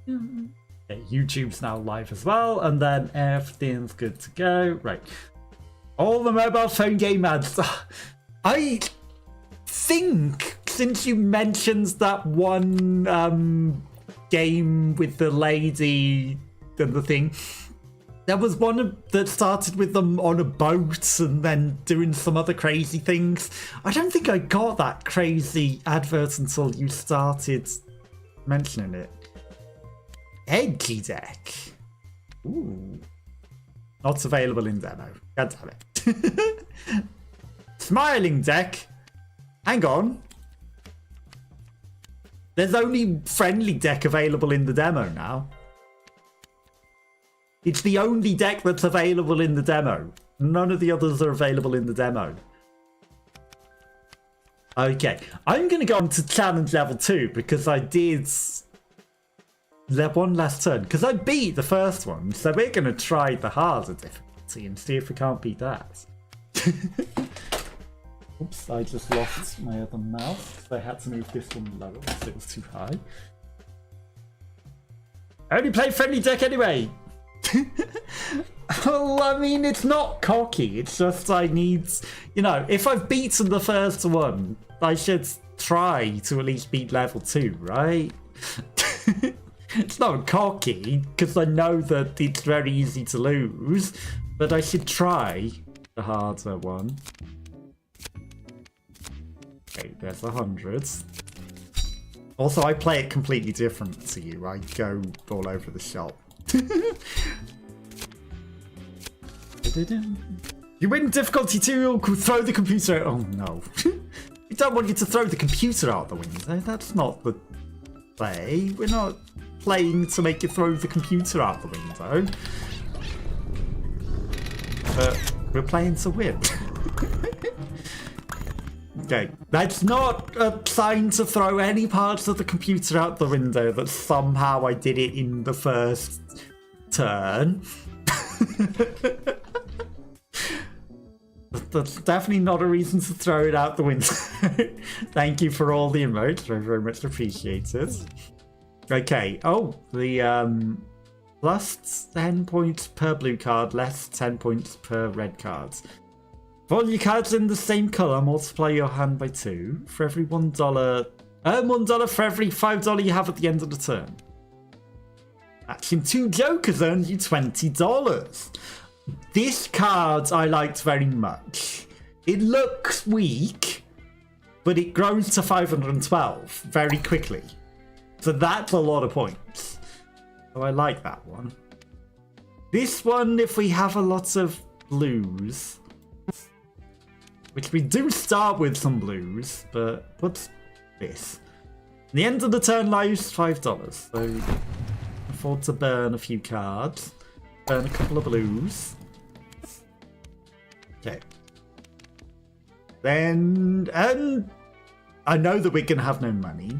Okay, YouTube's now live as well, and then everything's good to go. Right. All the mobile phone game ads. I think since you mentioned that one game with the lady and the thing, there was one that started with them on a boat and then doing some other crazy things. I don't think I got that crazy advert until you started mentioning it. Edgy deck. Ooh. Not available in demo. God damn it. Smiling deck. Hang on. There's only friendly deck available in the demo now. It's the only deck that's available in the demo. None of the others are available in the demo. Okay, I'm going to go on to challenge level 2 because I did one last turn. Because I beat the first one, so we're going to try the harder difficulty and see if we can't beat that. Oops, I just lost my other mouse. So I had to move this one lower because it was too high. I only play friendly deck anyway. Well, I mean, it's not cocky. It's just I need, you know, if I've beaten the first one, I should try to at least beat level 2, right? It's not cocky because I know that it's very easy to lose, but I should try the harder one. Okay, there's 100. Also, I play it completely different to you. I go all over the shop. You win difficulty 2, you'll throw the computer out. Oh no. We don't want you to throw the computer out the window. That's not the play. We're not playing to make you throw the computer out the window. But we're playing to win. Okay, that's not a sign to throw any parts of the computer out the window that somehow I did it in the first turn. That's definitely not a reason to throw it out the window. Thank you for all the emotes, very, very much appreciated. Okay, oh, the plus 10 points per blue card, less 10 points per red card. For all your cards in the same colour, multiply your hand by 2. For every $1, earn $1 for every $5 you have at the end of the turn. Action 2 Jokers earns you $20. This card I liked very much. It looks weak, but it grows to 512 very quickly. So that's a lot of points. So I like that one. This one, if we have a lot of blues, which we do start with some blues, but what's this? The end of the turn lives $5, so afford to burn a few cards, burn a couple of blues. Okay. Then, I know that we're gonna have no money.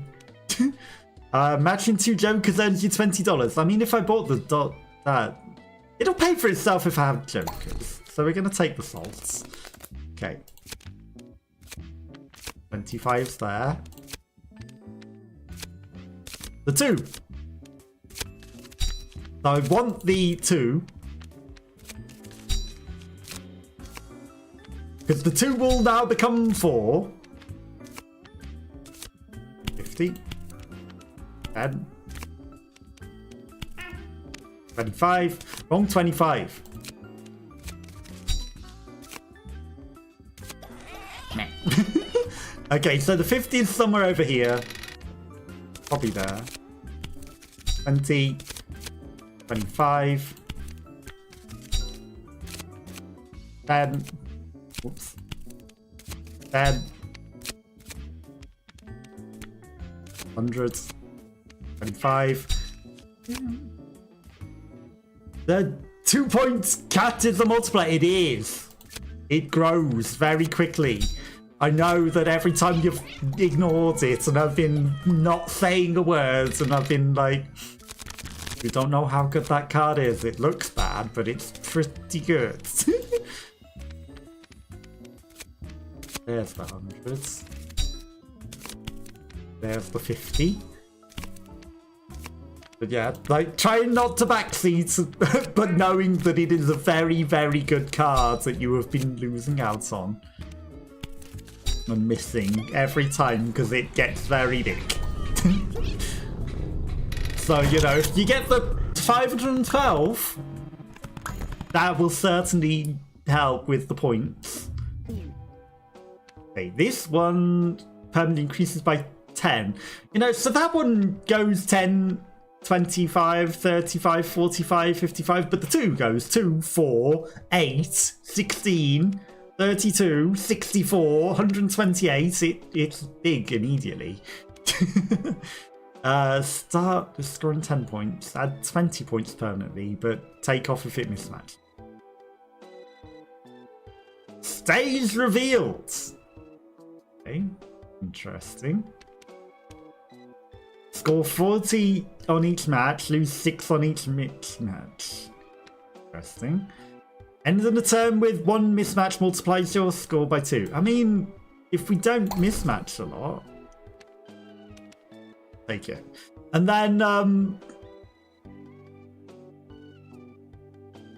Matching 2 Jokers earns you $20. I mean, if I bought the that, it'll pay for itself if I have Jokers. So we're gonna take the salts. Okay. 25's there. The 2. So I want the 2. Because the 2 will now become 4. 50. 10. 25. Wrong 25. Okay, so the 50 is somewhere over here. Probably there. 20. 25. 10. Whoops. 10. 100. 25. The 2 points cat is a multiplier. It is. It grows very quickly. I know that every time you've ignored it and I've been not saying a word and I've been like, you don't know how good that card is. It looks bad, but it's pretty good. There's the 100s. There's the 50. But yeah, like, trying not to backseat, but knowing that it is a very, very good card that you have been losing out on. And missing every time because it gets very big. So, you know, if you get the 512, that will certainly help with the points. Okay, this one permanently increases by 10. You know, so that one goes 10, 25, 35, 45, 55, but the 2 goes 2, 4, 8, 16, 32, 64, 128. It's big immediately. Start scoring 10 points, add 20 points permanently, but take off if it mismatched. Stage revealed. Okay, interesting. Score 40 on each match, lose 6 on each match. Interesting. End of the turn with 1 mismatch multiplies your score by 2. I mean, if we don't mismatch a lot, take it. And then,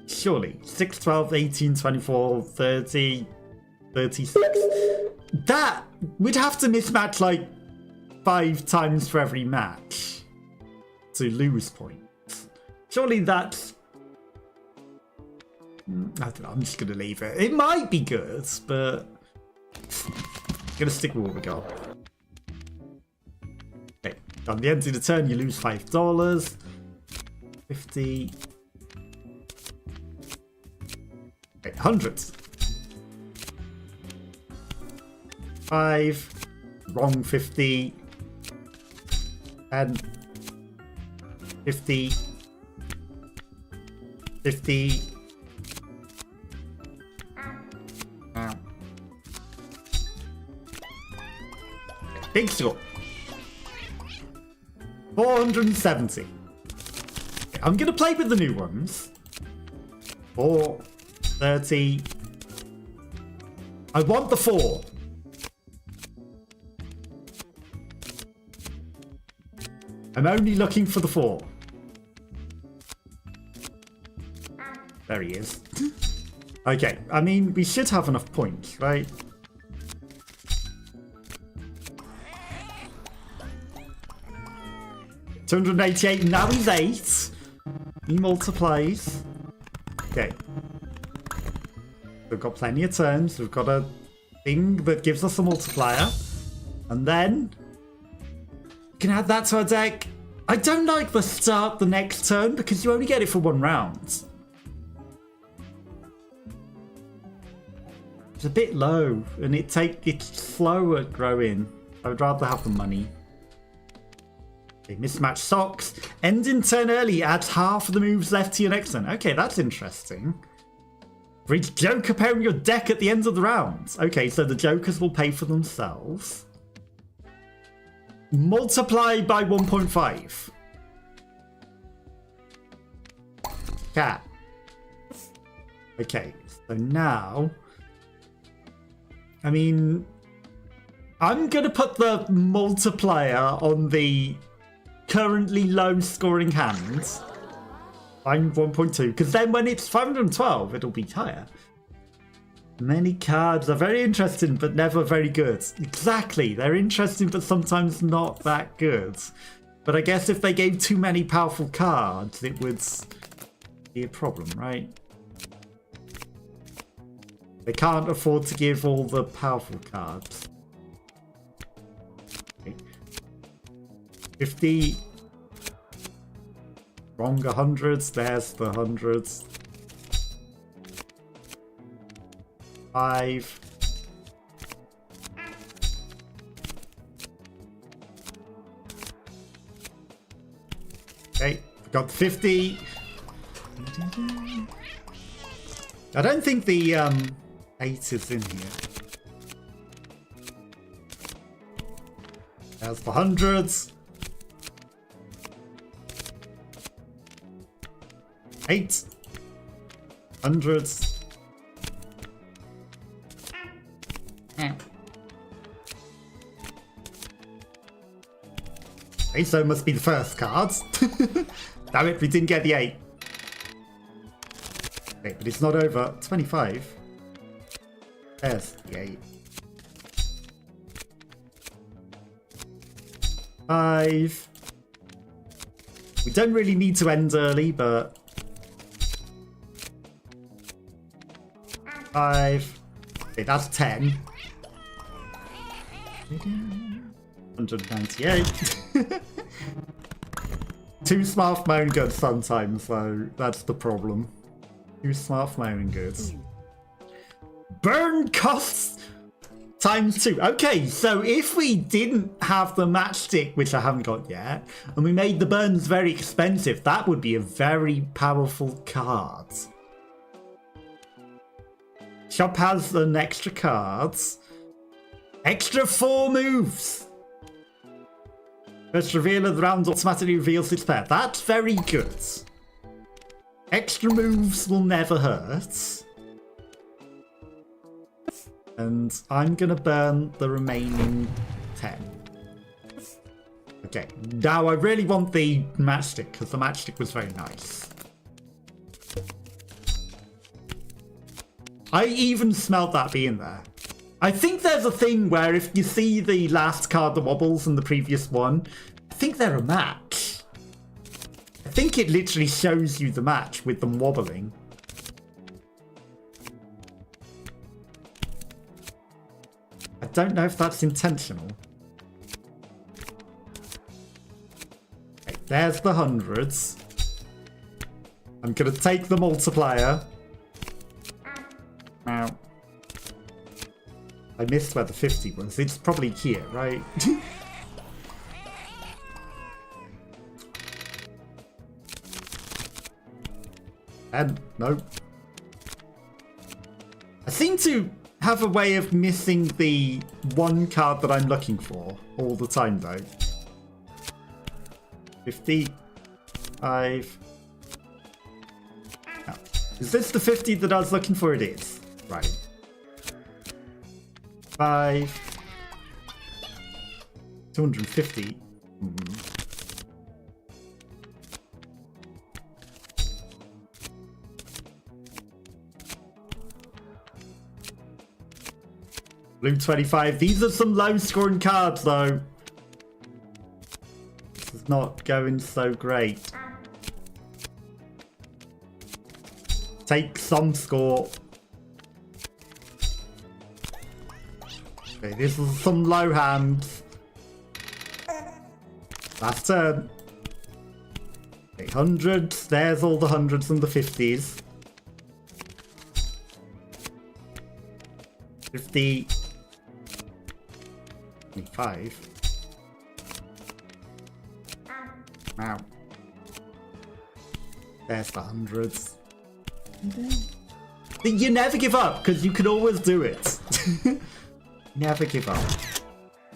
surely, 6, 12, 18, 24, 30, 36. That we'd have to mismatch like 5 times for every match to lose points. Surely that's... I don't know, I'm just going to leave it. It might be good, but I'm going to stick with what we got. Okay, on the end of the turn, you lose $5. 50. Okay, 100. 5. Wrong 50. And 50. 50. Big score. 470. Okay, I'm gonna play with the new ones. 430. I want the 4. I'm only looking for the 4. There he is. Okay, I mean, we should have enough points, right? $288, now he's 8. He multiplies. Okay. We've got plenty of turns. We've got a thing that gives us a multiplier. And then we can add that to our deck. I don't like the start the next turn because you only get it for 1 round. It's a bit low and it's slow at growing. I would rather have the money. Okay, mismatch socks. End in turn early. Adds half of the moves left to your next turn. Okay, that's interesting. For each joker pairing your deck at the end of the round. Okay, so the jokers will pay for themselves. Multiply by 1.5. Cat. Okay, so now... I mean... I'm going to put the multiplier on the currently low scoring hands. I'm 1.2, because then when it's 512, it'll be higher. Many cards are very interesting, but never very good. Exactly, they're interesting, but sometimes not that good. But I guess if they gave too many powerful cards, it would be a problem, right? They can't afford to give all the powerful cards. 50. Wrong 100s. There's the 100s. 5. Okay, got 50. I don't think the 8 is in here. There's the 100s. 8. 100s. 8. Okay, so it must be the first card. Damn it, we didn't get the 8. Okay, but it's not over. 25. There's the 8. 5. We don't really need to end early, but 5. Okay, that's 10. 198. Too smart for my own good sometimes, so that's the problem. Too smart for my own goods. Burn costs times 2. Okay, so if we didn't have the matchstick, which I haven't got yet, and we made the burns very expensive, that would be a very powerful card. Shop has an extra cards. Extra 4 moves. First reveal of the round automatically reveals its pair. That's very good. Extra moves will never hurt. And I'm gonna burn the remaining 10. Okay, now I really want the matchstick, because the matchstick was very nice. I even smelled that being there. I think there's a thing where if you see the last card that wobbles and the previous one, I think they're a match. I think it literally shows you the match with them wobbling. I don't know if that's intentional. Okay, there's the hundreds. I'm gonna take the multiplier. Now, I missed where the 50 was. It's probably here, right? And no. I seem to have a way of missing the one card that I'm looking for all the time, though. 55. Oh. Is this the 50 that I was looking for? It is. Right. 5. 250. Blue 25. These are some low scoring cards, though. This is not going so great. Take some score. Okay, this is some low hands. Last turn. Okay, hundreds. There's all the hundreds and the 50s. 50. 25. Wow. There's the hundreds. You never give up, because you can always do it. Never give up.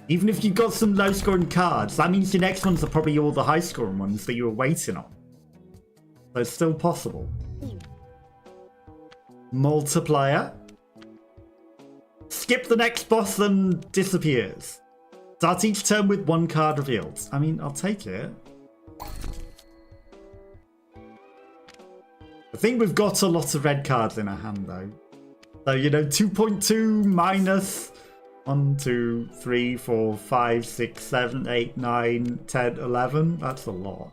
Even if you've got some low scoring cards, that means your next ones are probably all the high scoring ones that you were waiting on. So it's still possible. Multiplier. Skip the next boss and disappears. Start each turn with 1 card revealed. I mean, I'll take it. I think we've got a lot of red cards in our hand, though. So, you know, 2.2 minus 1, 2, 3, 4, 5, 6, 7, 8, 9, 10, 11. That's a lot.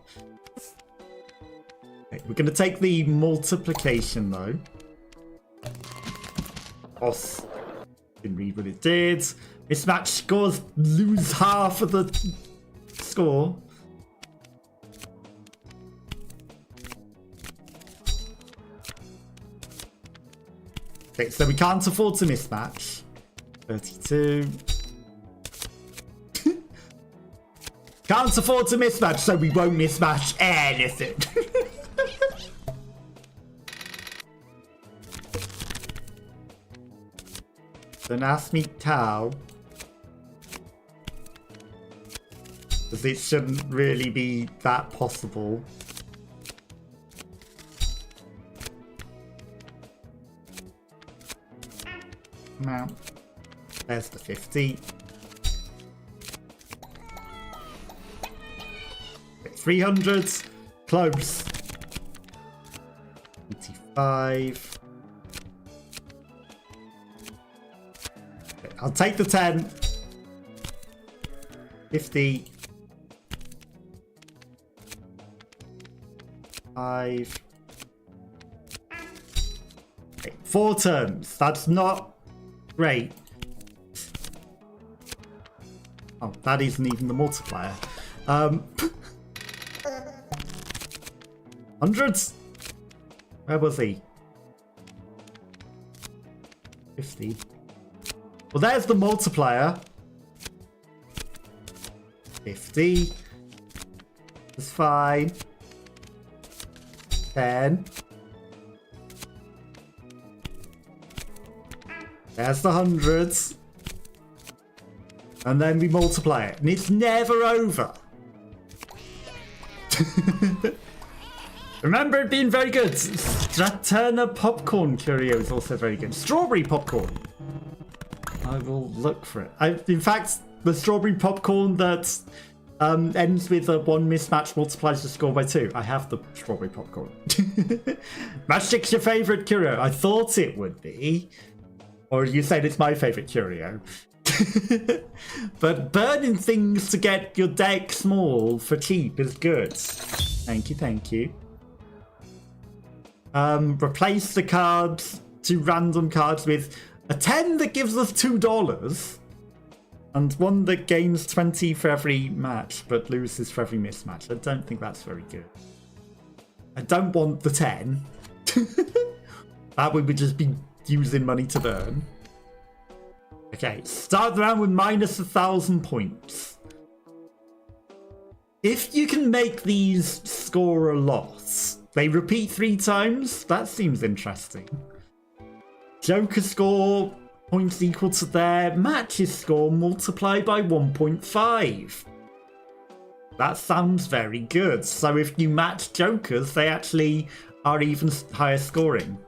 Okay, we're going to take the multiplication, though. Boss didn't read what it did. Mismatch scores lose half of the score. Okay, so we can't afford to mismatch. 32. Can't afford to mismatch, so we won't mismatch anything. Don't ask me how. Because it shouldn't really be that possible. Now, there's the 50. 300s. Close. 85. Okay, I'll take the 10. 50. 5. Okay, 4 turns. That's not great. Oh, that isn't even the multiplier. Hundreds? Where was he? 50. Well, there's the multiplier. 50. That's fine. 10. There's the hundreds. And then we multiply it. And it's never over. Remember it being very good. Straturna popcorn curio is also very good. Strawberry popcorn. I will look for it. In fact, the strawberry popcorn that ends with a 1 mismatch multiplies the score by 2. I have the strawberry popcorn. Matchstick's your favourite curio? I thought it would be. Or you said it's my favourite curio. But burning things to get your deck small for cheap is good. Thank you, thank you. Replace the cards to random cards with a 10 that gives us $2 and one that gains 20 for every match but loses for every mismatch. I don't think that's very good. I don't want the 10. That would just be using money to burn. Okay, start the round with minus 1,000 points. If you can make these score a lot, they repeat 3 times. That seems interesting. Joker score points equal to their matches score multiplied by 1.5. That sounds very good. So if you match Jokers, they actually are even higher scoring.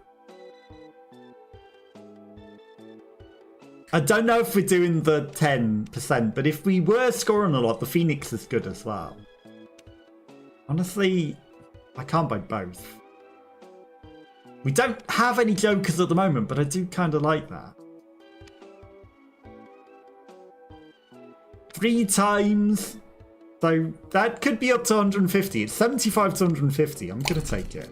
I don't know if we're doing the 10%, but if we were scoring a lot, the Phoenix is good as well. Honestly, I can't buy both. We don't have any Jokers at the moment, but I do kind of like that. 3 times. So that could be up to 150. It's 75 to 150. I'm going to take it.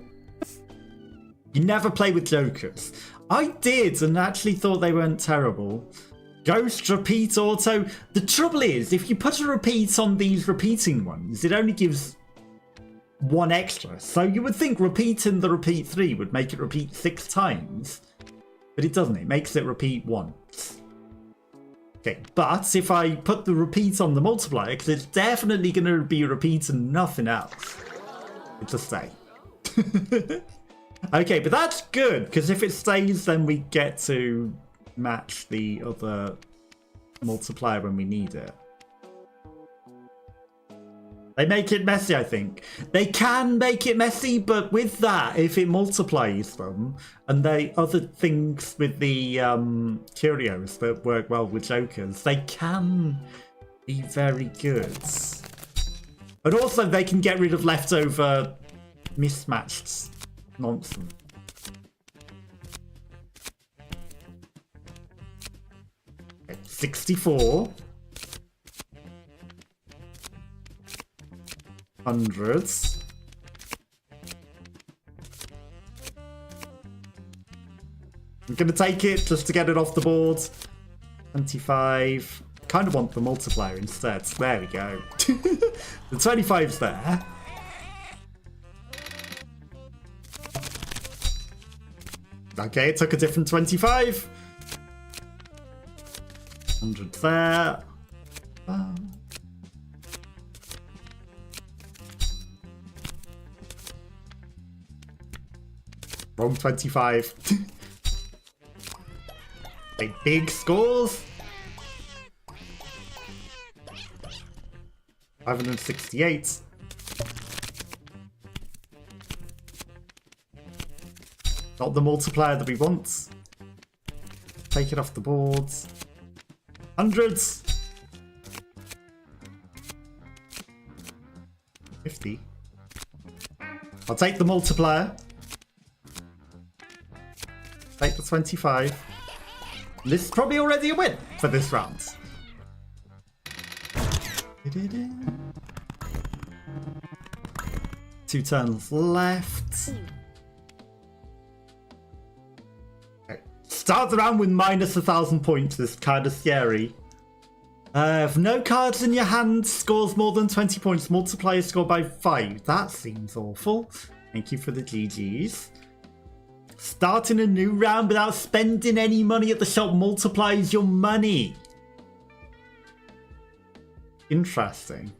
You never play with Jokers. I did and actually thought they weren't terrible. Ghost, repeat, auto. The trouble is, if you put a repeat on these repeating ones, it only gives 1 extra. So you would think repeating the repeat 3 would make it repeat 6 times. But it doesn't. It makes it repeat once. Okay, but if I put the repeat on the multiplier, because it's definitely going to be a repeat and nothing else, it's a stay. Okay, but that's good, because if it stays, then we get to match the other multiplier when we need it. They make it messy, I think. They can make it messy, but with that, if it multiplies them, and they other things with the curios that work well with Jokers, they can be very good. But also, they can get rid of leftover mismatched nonsense. Okay, 64. Hundreds. I'm gonna take it just to get it off the board. 25. Kind of want the multiplier instead. There we go. The 25's there. Okay, it took a different 25. 100 there. Wrong 25. Okay, big scores. 568. Not the multiplier that we want. Take it off the boards. Hundreds. 50. I'll take the multiplier. Take the 25. This is probably already a win for this round. Two turns left. Okay. Start the round with minus 1,000 points. This is kind of scary. If no cards in your hand scores more than 20 points, multiplier score by 5. That seems awful. Thank you for the GGs. Starting a new round without spending any money at the shop multiplies your money. Interesting.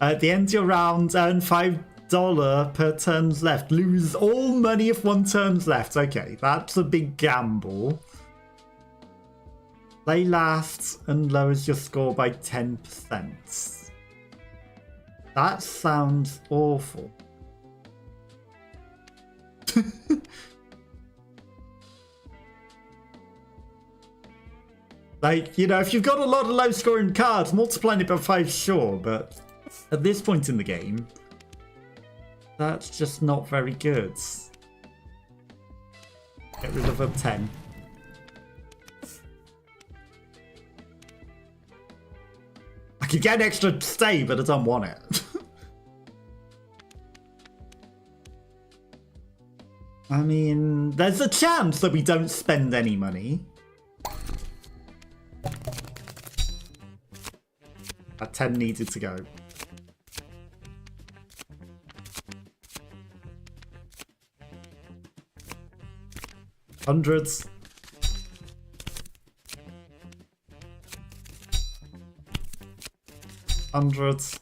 At the end of your round, earn $5 per turns left. Lose all money if one turn's left. Okay, that's a big gamble. Play last and lowers your score by 10%. That sounds awful. Like, you know, if you've got a lot of low scoring cards, multiplying it by 5, sure, but at this point in the game, that's just not very good. Get rid of a 10. I could get an extra stay, but I don't want it. I mean, there's a chance that we don't spend any money. That 10 needed to go. Hundreds. Hundreds.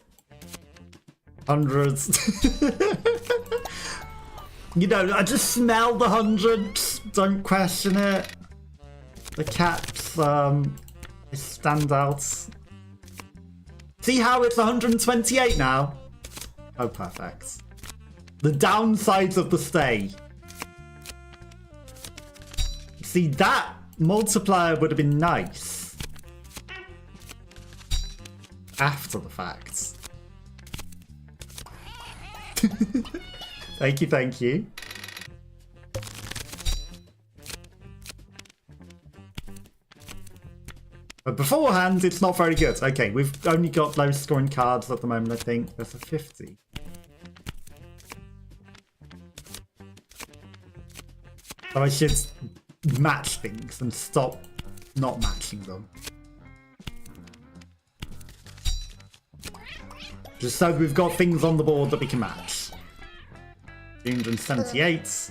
You know, I just smell the hundreds. Don't question it. The caps, stand out. See how it's 128 now? Oh, perfect. The downsides of the stay. See, that multiplier would have been nice. After the fact. Thank you, thank you. But beforehand, it's not very good. Okay, we've only got low scoring cards at the moment, I think. There's a 50. So I should match things and stop not matching them. Just so we've got things on the board that we can match. 378.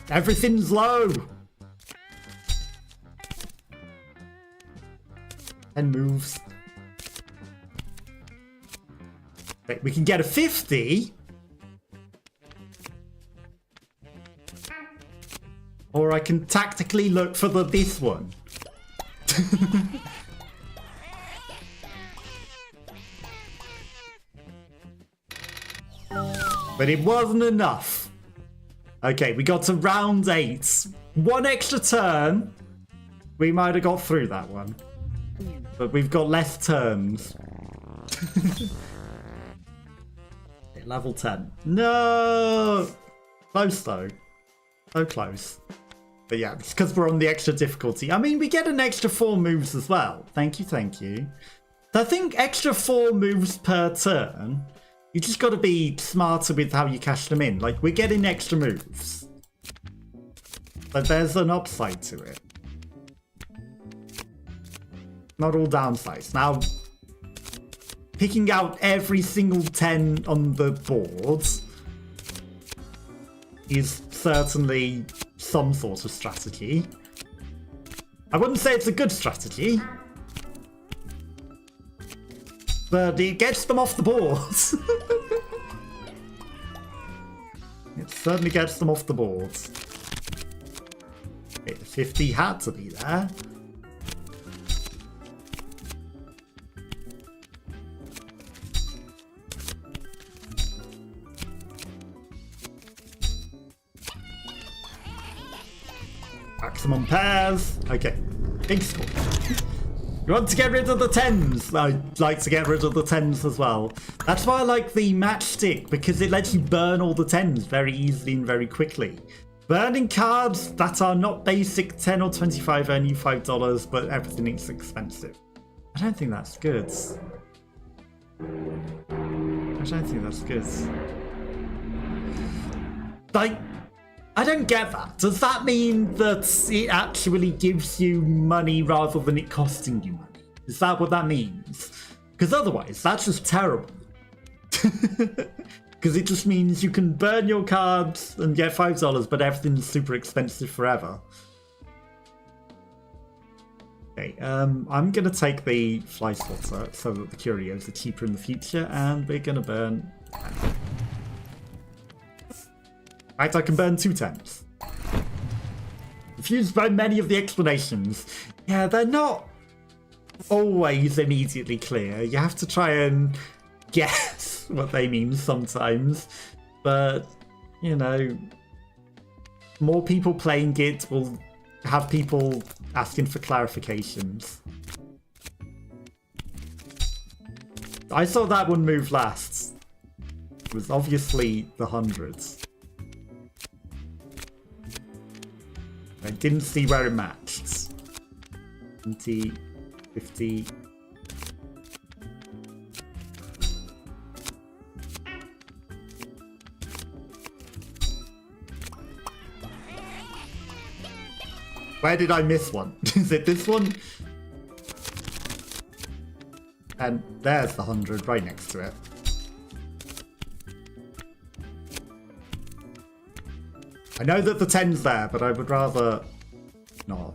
Everything's low. 10 moves. Wait, we can get a 50. Or I can tactically look for this one. But it wasn't enough. Okay, we got to round 8. One extra turn. We might have got through that one. But we've got less turns. Okay, level 10. No! Close though. So close. But yeah, it's because we're on the extra difficulty. I mean, we get an extra 4 moves as well. Thank you, thank you. So I think extra 4 moves per turn. You just got to be smarter with how you cash them in. Like, we're getting extra moves. But there's an upside to it. Not all downsides. Now, picking out every single 10 on the board is certainly some sort of strategy. I wouldn't say it's a good strategy. But it gets them off the board. It certainly gets them off the board. Okay, 50 had to be there. Maximum pairs. Okay. Big score. You want to get rid of the 10s? I'd like to get rid of the 10s as well. That's why I like the matchstick, because it lets you burn all the 10s very easily and very quickly. Burning cards that are not basic 10 or 25 earn you $5, but everything is expensive. I don't think that's good. I don't think that's good. Like, I don't get that. Does that mean that it actually gives you money rather than it costing you money? Is that what that means? Because otherwise, that's just terrible. Because it just means you can burn your cards and get $5, but everything's super expensive forever. Okay, I'm going to take the fly swatter so that the curios are cheaper in the future, and we're going to burn... Right, I can burn 2 10s. Confused by many of the explanations. Yeah, they're not always immediately clear. You have to try and guess what they mean sometimes. But, you know, more people playing it will have people asking for clarifications. I saw that one move last. It was obviously the hundreds. I didn't see where it matched. 20, 50. Where did I miss one? Is it this one? And there's the 100 right next to it. I know that the 10's there, but I would rather not.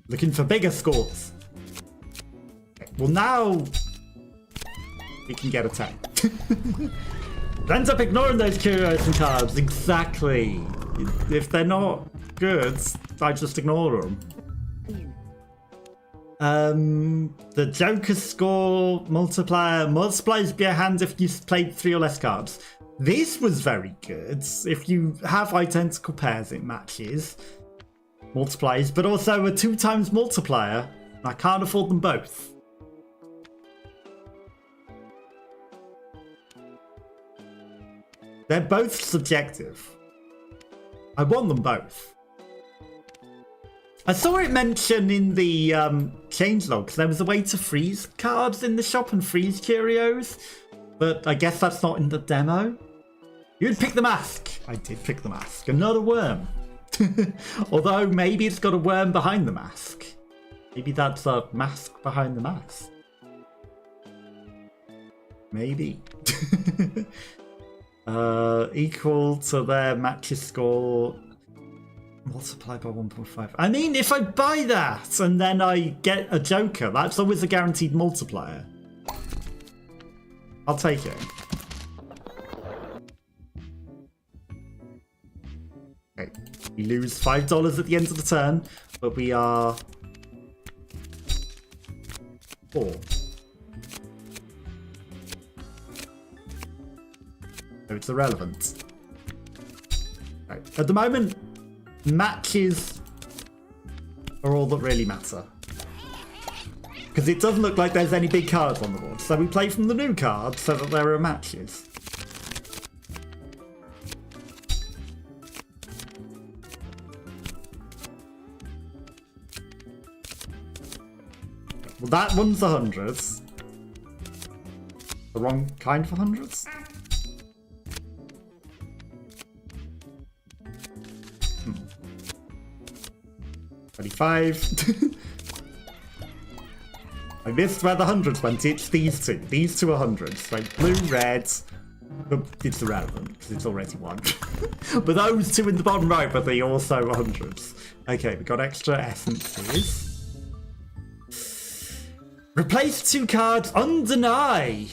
Looking for bigger scores. Okay, well, now we can get a 10. Ends up ignoring those curios and cards. Exactly. If they're not good, I just ignore them. The Joker score multiplies your hand if you played 3 or less cards. This was very good. If you have identical pairs, it matches. Multiplies, but also a 2 times multiplier. I can't afford them both. They're both subjective. I want them both. I saw it mentioned in the changelogs there was a way to freeze cards in the shop and freeze curios, but I guess that's not in the demo. You'd pick the mask. I did pick the mask. And not a worm. Although maybe it's got a worm behind the mask. Maybe that's a mask behind the mask. Maybe. Equal to their matches score. Multiply by 1.5. I mean, if I buy that and then I get a Joker, that's always a guaranteed multiplier. I'll take it. Okay, we lose $5 at the end of the turn, but we are 4. So it's irrelevant. Right. At the moment, matches are all that really matter. Because it doesn't look like there's any big cards on the board. So we play from the new cards so that there are matches. Well, that one's the hundreds. The wrong kind for hundreds? 25. I missed where the hundreds went. It's these two. These two are hundreds. Right, blue, red. It's irrelevant because it's already one. But those two in the bottom right, but they also are hundreds. Okay, we got extra essences. Replace 2 cards, undeny.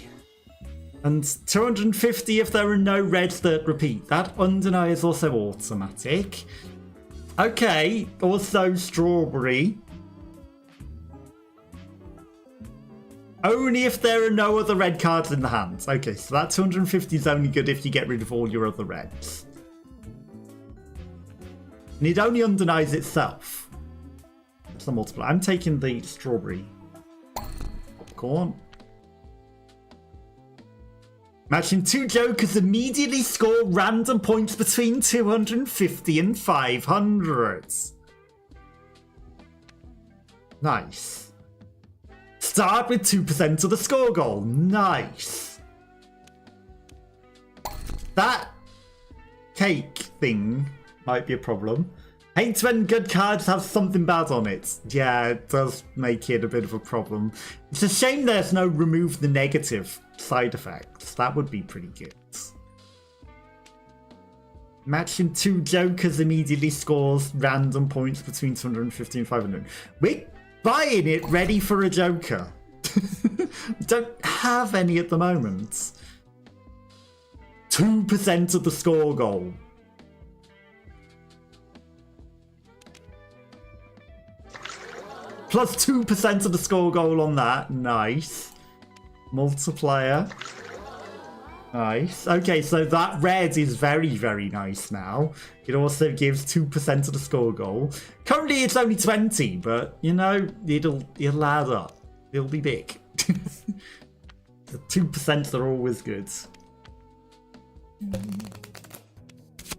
And 250 if there are no reds that repeat. That undeny is also automatic. Okay, also strawberry. Only if there are no other red cards in the hand. Okay, so that 250 is only good if you get rid of all your other reds. And it only undenies itself. It's the multiplier. I'm taking the strawberry popcorn. Matching two jokers immediately score random points between 250 and 500. Nice. Start with 2% of the score goal. Nice. That cake thing might be a problem. Hates when good cards have something bad on it. Yeah, it does make it a bit of a problem. It's a shame there's no remove the negative side effects. That would be pretty good. Matching two jokers immediately scores random points between 250 and 500. We're buying it ready for a joker. We don't have any at the moment. 2% of the score goal. Plus 2% of the score goal on that. Nice. Multiplier. Nice. Okay, so that red is very, very nice now. It also gives 2% of the score goal. Currently it's only 20, but you know, it'll add up. It'll be big. The 2% are always good.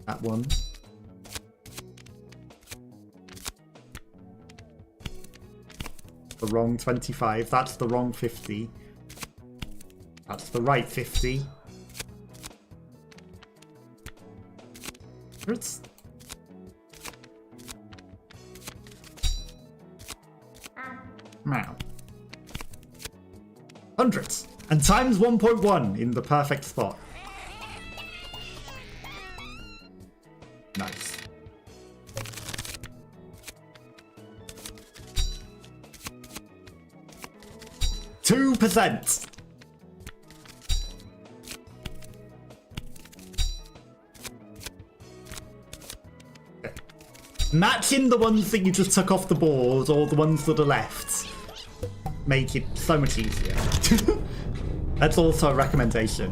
That one. The wrong 25. That's the wrong 50. That's the right 50. It's... Meow. Hundreds. And times 1.1 in the perfect spot. Nice. %. Okay. Matching the ones that you just took off the board or the ones that are left make it so much easier. That's also a recommendation.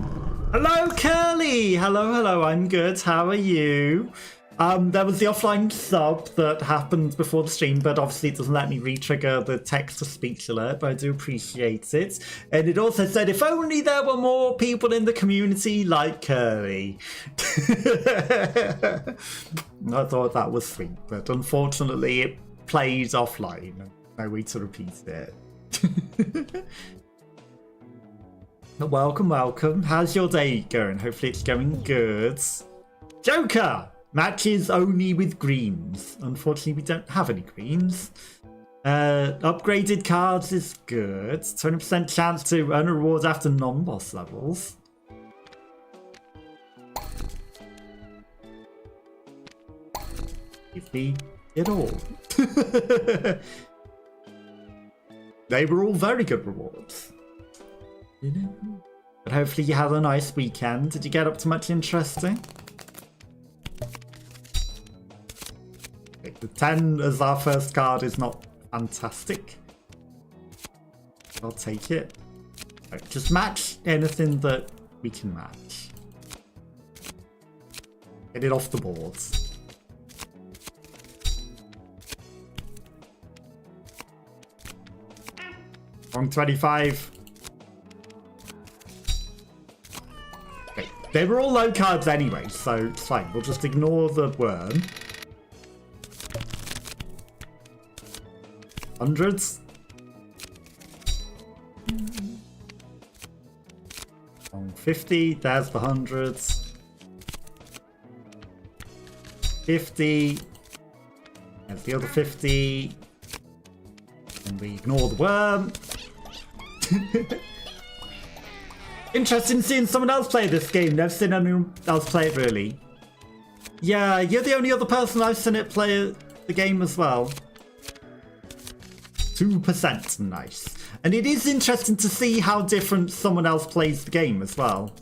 Hello, Curly! Hello, hello, I'm good. How are you? There was the offline sub that happened before the stream, but obviously it doesn't let me re-trigger the text-to-speech alert, but I do appreciate it. And it also said, if only there were more people in the community like Curly. I thought that was sweet, but unfortunately it plays offline. No way to repeat it. Welcome, welcome. How's your day going? Hopefully it's going good. Joker! Matches only with greens. Unfortunately, we don't have any greens. Upgraded cards is good. 20% chance to earn a reward after non-boss levels. Give me it all. They were all very good rewards. But hopefully you had a nice weekend. Did you get up to much interesting? Okay, the 10 as our first card is not fantastic. I'll take it. Right, just match anything that we can match. Get it off the boards. Wrong 25. Okay, they were all low cards anyway, so it's fine. We'll just ignore the worm. Hundreds. Wrong 50. There's the hundreds. 50. There's the other 50. And we ignore the worm. Interesting seeing someone else play this game. Never seen anyone else play it, really. Yeah, you're the only other person I've seen it play the game as well. 2%, nice. And it is interesting to see how different someone else plays the game as well.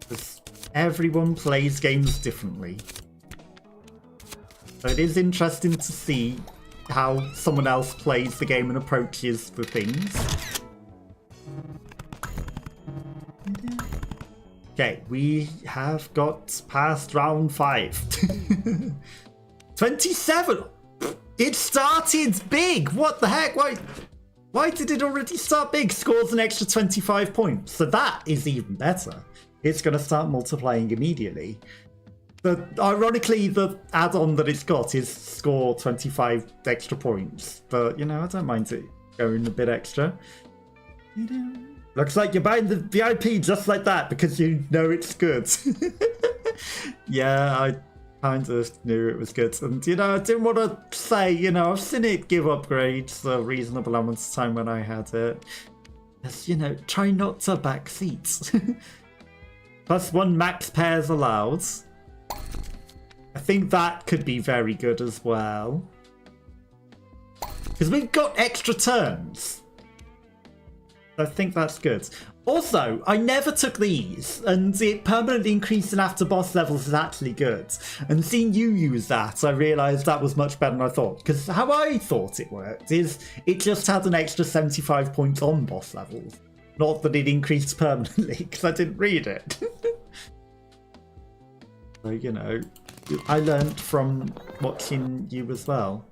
Because everyone plays games differently. So it is interesting to see how someone else plays the game and approaches the things. Okay, we have got past round 5. 27! It started big! What the heck? Why did it already start big? Scores an extra 25 points. So that is even better. It's going to start multiplying immediately. But ironically, the add-on that it's got is score 25 extra points. But, you know, I don't mind it going a bit extra. Looks like you're buying the VIP just like that because you know it's good. Yeah, I kind of knew it was good. And, you know, I didn't want to say, you know, I've seen it give upgrades a reasonable amount of time when I had it. Just, you know, try not to back seats. +1 max pairs allowed. I think that could be very good as well. Because we've got extra turns. I think that's good. Also, I never took these, and it permanently increasing after boss levels is actually good. And seeing you use that, I realised that was much better than I thought. Because how I thought it worked is it just had an extra 75 points on boss levels. Not that it increased permanently, because I didn't read it. So, you know, I learned from watching you as well.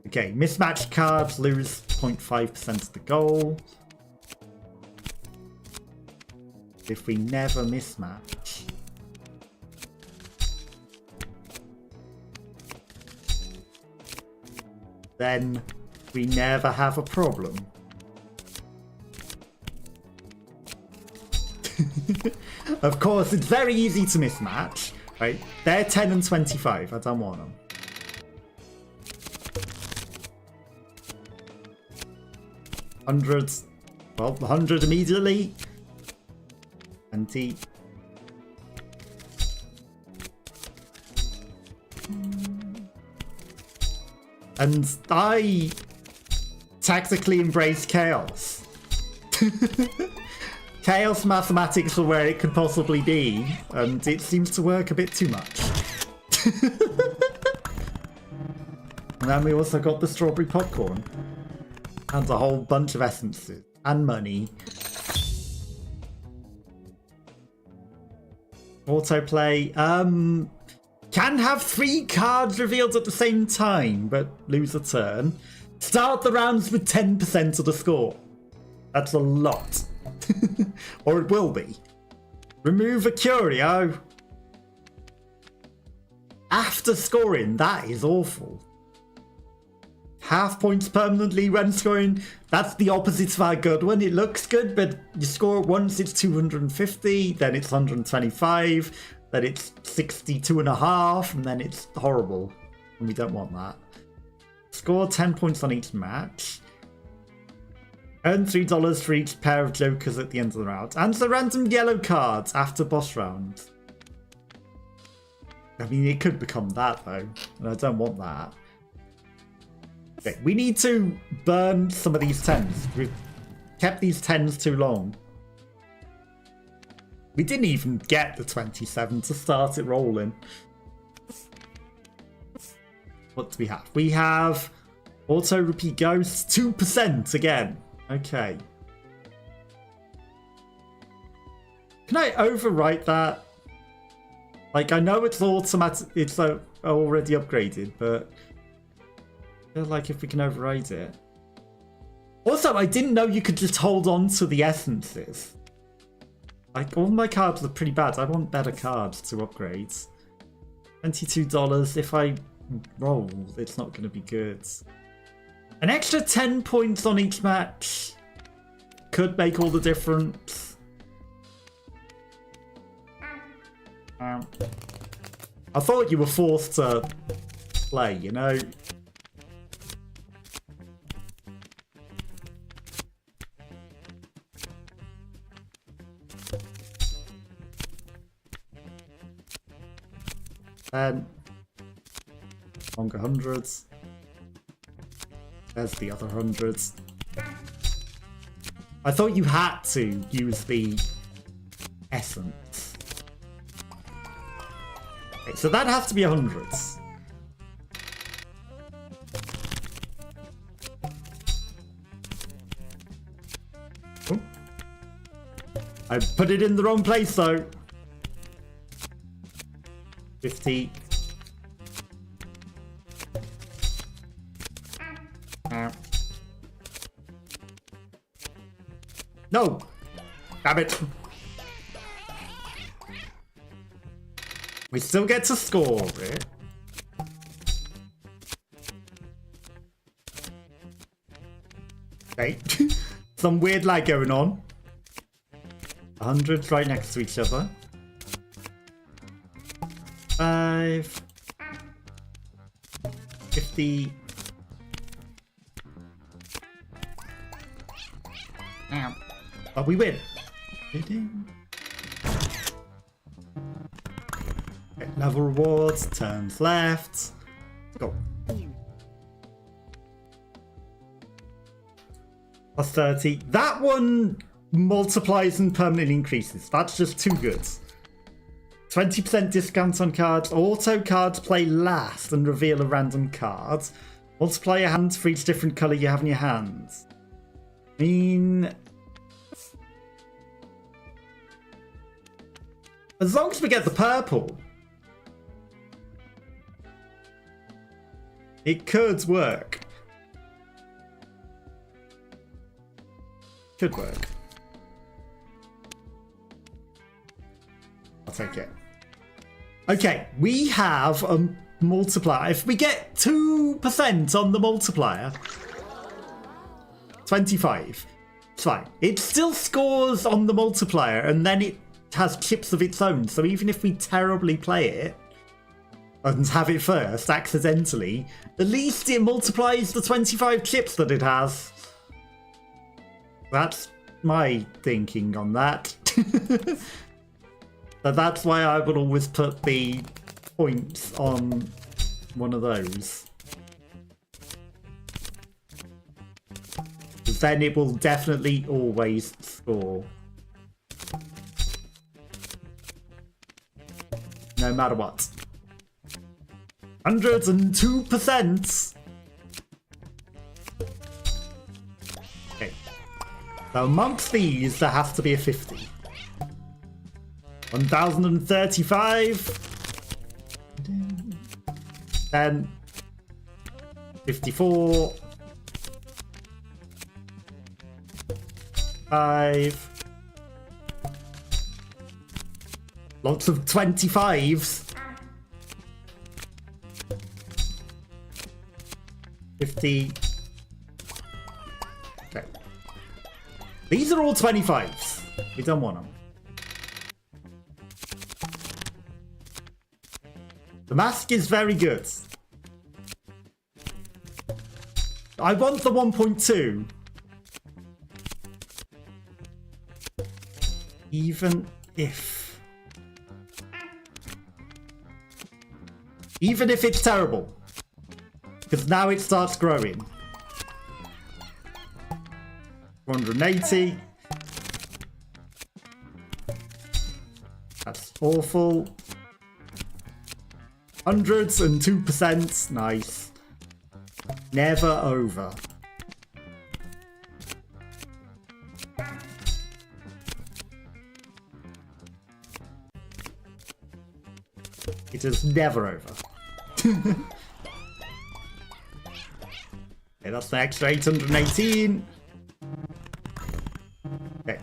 Okay, mismatched cards lose 0.5% of the goal. If we never mismatch. Then we never have a problem. Of course, it's very easy to mismatch. Right, they're 10 and 25. I don't want them. Hundreds. Well, 100 immediately. 20. And I tactically embrace chaos. Chaos mathematics are where it could possibly be, and it seems to work a bit too much. And then we also got the strawberry popcorn. And a whole bunch of essences. And money. Autoplay. Can have 3 cards revealed at the same time, but lose a turn. Start the rounds with 10% of the score. That's a lot. Or it will be. Remove a curio. After scoring, that is awful. Half points permanently when scoring. That's the opposite of our good one. It looks good, but you score it once, it's 250, then it's 125, then it's 62.5, and then it's horrible. And we don't want that. Score 10 points on each match. Earn $3 for each pair of jokers at the end of the round. Answer random yellow cards after boss round. I mean, it could become that, though. And I don't want that. Okay, we need to burn some of these 10s. We've kept these 10s too long. We didn't even get the 27 to start it rolling. What do we have? We have auto repeat ghosts, 2% again. Okay. Can I overwrite that? Like, I know it's automatic, it's already upgraded, but I feel like if we can override it. Also, I didn't know you could just hold on to the essences. Like, all my cards are pretty bad. I want better cards to upgrade. $22. If I roll, it's not going to be good. An extra 10 points on each match could make all the difference. I thought you were forced to play, you know? And longer hundreds. There's the other hundreds. I thought you had to use the essence. Okay, so that has to be hundreds. Oh. I put it in the wrong place though. 50. No! Damn it! We still get to score it. Okay. Some weird lag going on. 100s right next to each other. 5. 50. Ow. But we win. Okay, level rewards, turns left. Go. Plus 30. That one multiplies and permanently increases. That's just too good. 20% discount on cards. Auto cards play last and reveal a random card. Multiply your hands for each different colour you have in your hands. I mean, as long as we get the purple, it could work. Could work. I'll take it. Okay, we have a multiplier. If we get 2% on the multiplier, 25. It's fine. It still scores on the multiplier, and then it has chips of its own. So even if we terribly play it and have it first accidentally, at least it multiplies the 25 chips that it has. That's my thinking on that. So that's why I would always put the points on one of those. Because then it will definitely always score. No matter what. 102%! Okay. So amongst these, there has to be a 50. 1035. 10. 54. 5. Lots of 25s. 50. Okay. These are all 25s. We don't want them. The mask is very good. I want the 1.2. Even if it's terrible. Because now it starts growing. 180. That's awful. 102%. Nice. Never over. It is never over. Okay, that's the extra 818. Okay.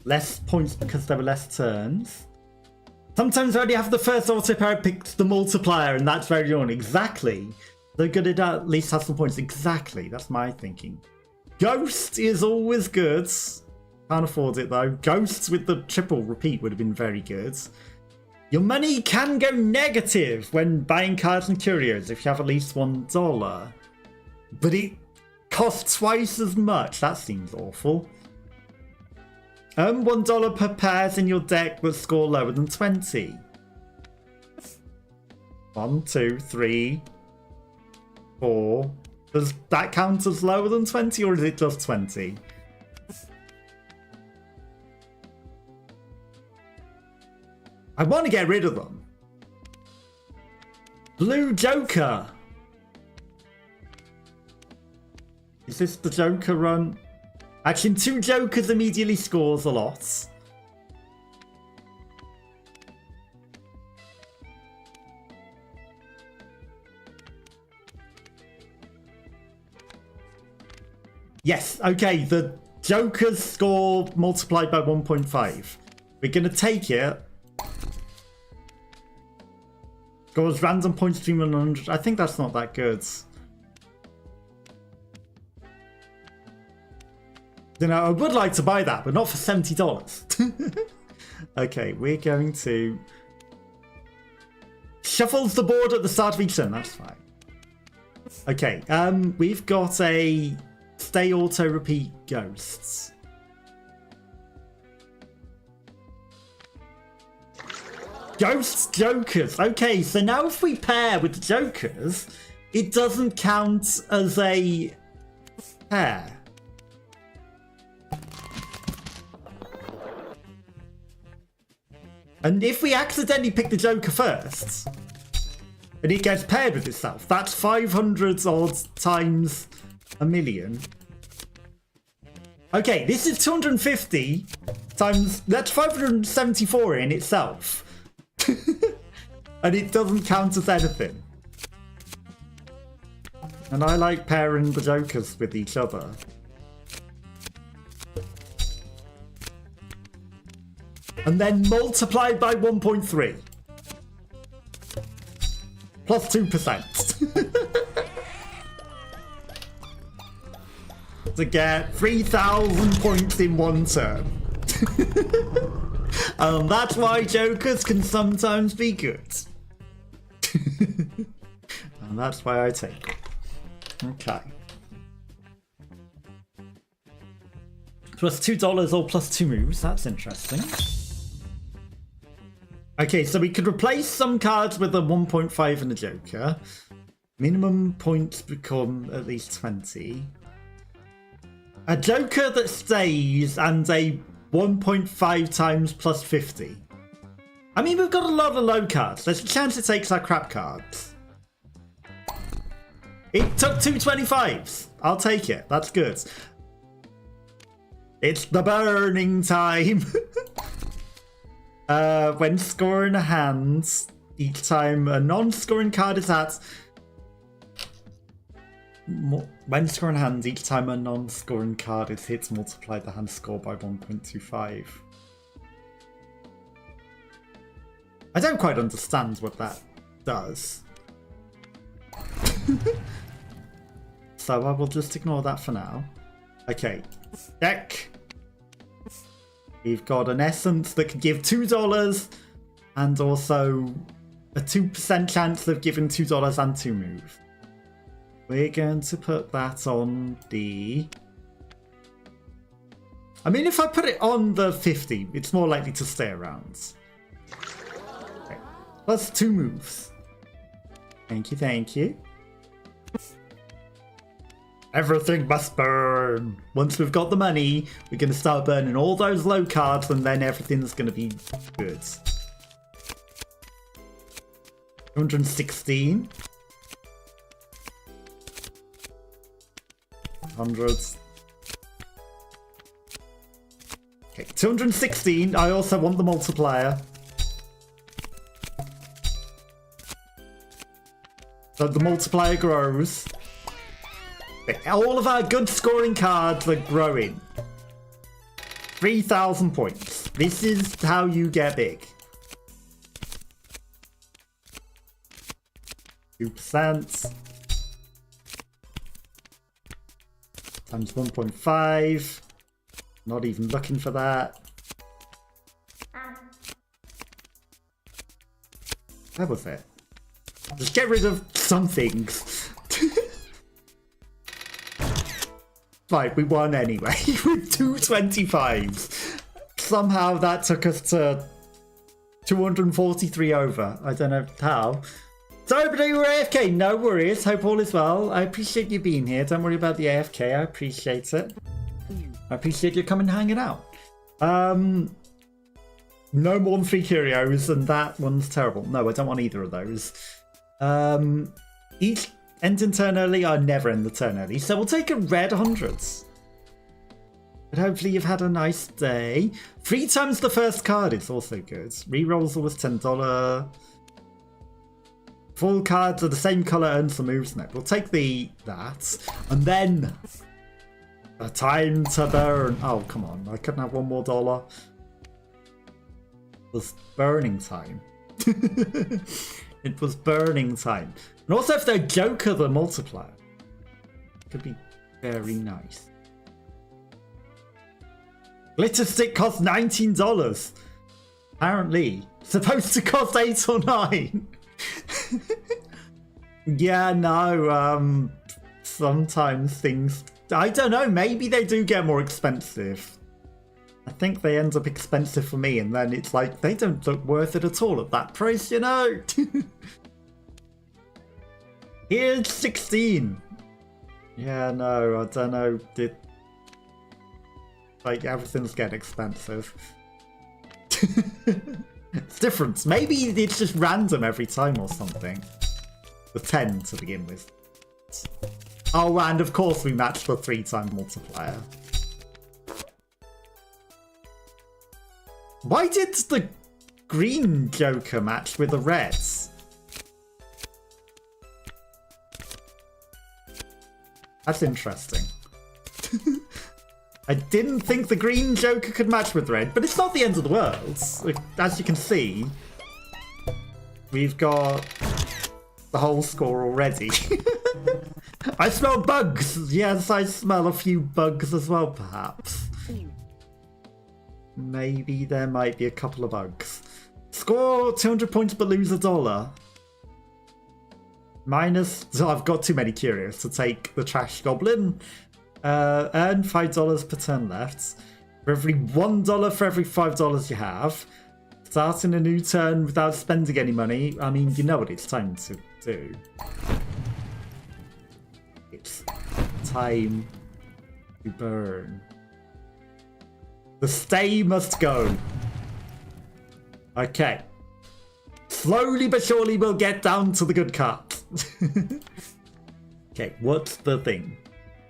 Less points because there were less turns. Sometimes I already have the first auto pair picked the multiplier, and that's very annoying. Exactly. They're good at least have some points. Exactly. That's my thinking. Ghost is always good. Can't afford it though. Ghosts with the triple repeat would have been very good. Your money can go negative when buying cards and curios if you have at least $1. But it costs twice as much. That seems awful. $1 per pairs in your deck that score lower than 20. 1, 2, 3, 4. Does that count as lower than 20 or is it just 20? I want to get rid of them. Blue Joker. Is this the Joker run? Actually, 2 jokers immediately scores a lot. Yes, okay, the jokers score multiplied by 1.5. We're going to take it. Scores random points between 100. I think that's not that good. You know, I would like to buy that, but not for $70. Okay, we're going to... Shuffles the board at the start of each turn, that's fine. Okay, we've got a... Stay auto repeat ghosts. Ghosts jokers. Okay, so now if we pair with the jokers, it doesn't count as a pair. And if we accidentally pick the joker first, and it gets paired with itself, that's 500 odd times a million. Okay, this is 250 times... That's 574 in itself. And it doesn't count as anything. And I like pairing the jokers with each other. And then multiplied by 1.3. Plus 2%. To get 3,000 points in one turn. That's why jokers can sometimes be good. And that's why I take it. Okay. Plus $2 or plus 2 moves. That's interesting. Okay, so we could replace some cards with a 1.5 and a joker. Minimum points become at least 20. A joker that stays and a 1.5 times plus 50. I mean, we've got a lot of low cards. There's a chance it takes our crap cards. It took 2 25s. I'll take it. That's good. It's the burning time. When scoring a hand, each time a non-scoring card is at... When scoring a hand, each time a non-scoring card is hit, multiply the hand score by 1.25. I don't quite understand what that does. So I will just ignore that for now. Okay, deck. We've got an essence that can give $2 and also a 2% chance of giving $2 and 2 moves. We're going to put that on the... I mean, if I put it on the 50, it's more likely to stay around. Okay. Plus 2 moves. Thank you, thank you. Everything must burn. Once we've got the money, we're going to start burning all those low cards and then everything's going to be good. 216. Hundreds. Okay, 216. I also want the multiplier. So the multiplier grows. All of our good scoring cards are growing. 3,000 points. This is how you get big. 2%. Times 1.5. Not even looking for that. Where was it? Just get rid of some things. Right, we won anyway with 225s. Somehow that took us to 243 over. I don't know how. Sorry, but you were AFK. No worries. Hope all is well. I appreciate you being here. Don't worry about the AFK. I appreciate it. I appreciate you coming and hanging out. No more than 3 curios, and that one's terrible. No, I don't want either of those. Each end in turn early, I never end the turn early, so we'll take a red 100s. But hopefully you've had a nice day. 3 times the first card is also good. Rerolls always $10. Full cards are the same colour, earns the moves net. We'll take that. And then a time to burn. Oh, come on. I couldn't have $1 more. It was burning time. It was burning time. And also if they're Joker the multiplier, it could be very nice. Glitter stick costs $19. Apparently. Supposed to cost 8 or 9. Yeah, no, sometimes things, I don't know, maybe they do get more expensive. I think they end up expensive for me, and then it's like, they don't look worth it at all at that price, you know? Here's 16. Yeah, no, I don't know. Like, everything's getting expensive. It's different. Maybe it's just random every time or something. The 10 to begin with. Oh, and of course we match the 3-time multiplier. Why did the green Joker match with the reds? That's interesting. I didn't think the green Joker could match with red, but it's not the end of the world. Like, as you can see, we've got the whole score already. I smell bugs! Yes, I smell a few bugs as well, perhaps. Maybe there might be a couple of bugs. Score 200 points but lose $1. Minus... So I've got too many curios to take the trash goblin. Earn $5 per turn left. For every $1 for every $5 you have. Starting a new turn without spending any money. I mean, you know what it's time to do. It's time to burn. The stay must go. Okay. Slowly but surely we'll get down to the good cards. Okay, what's the thing?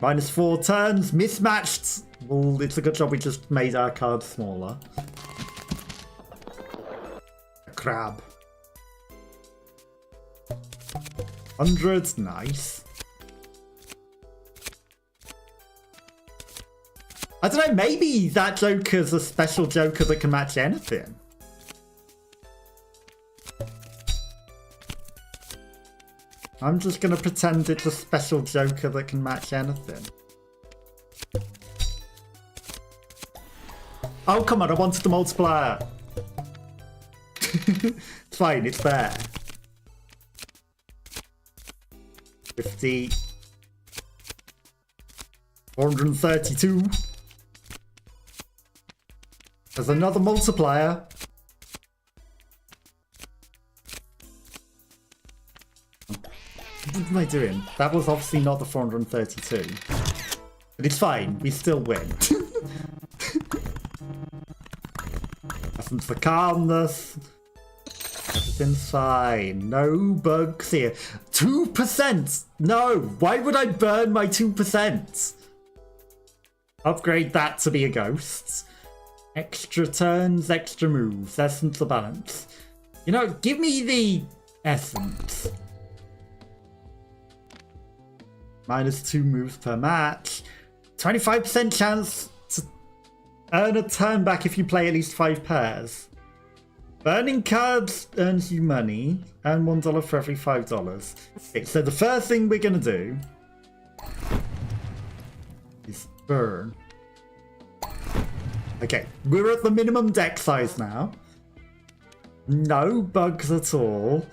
Minus 4 turns, mismatched. Well, it's a good job we just made our cards smaller. A crab. 100, nice. I don't know, maybe that Joker's a special Joker that can match anything. I'm just going to pretend it's a special Joker that can match anything. Oh, come on, I wanted the multiplier. It's fine, it's there. 50. 432. There's another multiplier. What am I doing? That was obviously not the 432. But it's fine, we still win. Essence for calmness. Everything's fine. No bugs here. 2%! No! Why would I burn my 2%? Upgrade that to be a ghost. Extra turns, extra moves. Essence of balance. You know, give me the essence. Minus 2 moves per match. 25% chance to earn a turn back if you play at least 5 pairs. Burning cards earns you money. Earn $1 for every $5. Okay, so the first thing we're going to do is burn. Okay, we're at the minimum deck size now. No bugs at all.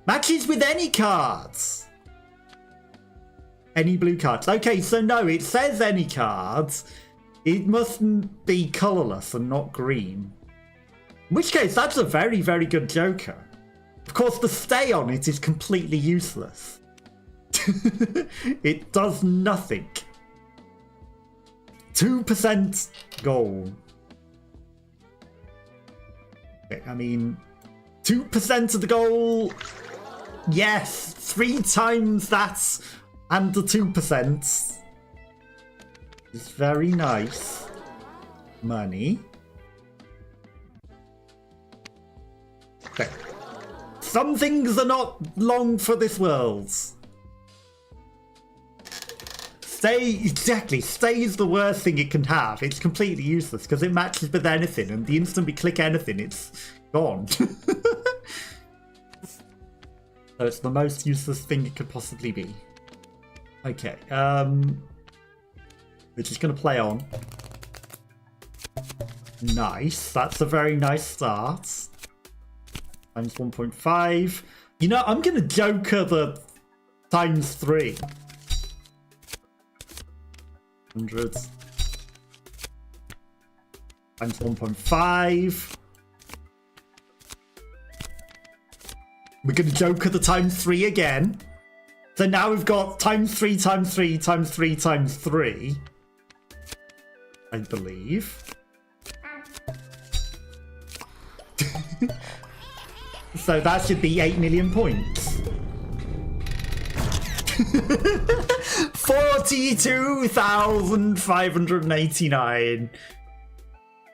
Matches with any cards. Any blue cards. Okay, so no, it says any cards. It mustn't be colourless and not green. In which case, that's a very, very good Joker. Of course, the stay on it is completely useless. It does nothing. 2% gold. Okay, I mean, 2% of the goal. Yes, 3 times that. And the 2%. It's very nice. Money. Okay. Some things are not long for this world. Stay is the worst thing it can have. It's completely useless because it matches with anything, and the instant we click anything, it's gone. So it's the most useless thing it could possibly be. Okay, we're just gonna play on. Nice, that's a very nice start. Times 1.5. You know, I'm gonna joker the times 3. Hundreds. Times 1.5. We're going to joker the times 3 again. So now we've got times 3, times 3, times 3, times 3. I believe. So that should be 8 million points. 42,589.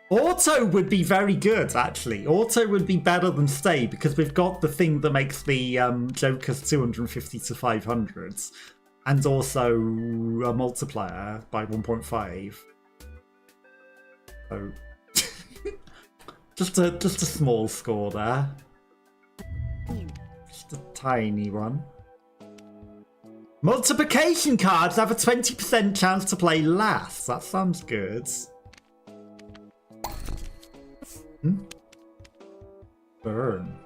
Auto would be very good, actually. Auto would be better than stay because we've got the thing that makes the jokers 250 to 500s, and also a multiplier by 1.5. So just a small score there. Just a tiny one. Multiplication cards have a 20% chance to play last. That sounds good. Burn.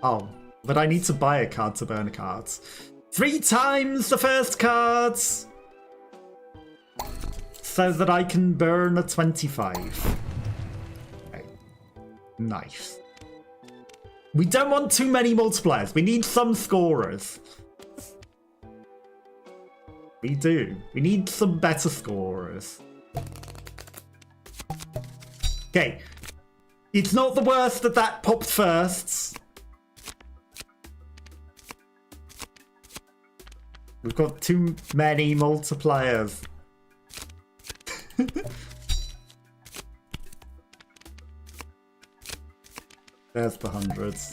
Oh, but I need to buy a card to burn a card. 3 times the first cards, so that I can burn a 25. Okay. Nice. We don't want too many multipliers. We need some scorers. We do. We need some better scorers. Okay. It's not the worst that that popped first. We've got too many multipliers. There's the hundreds.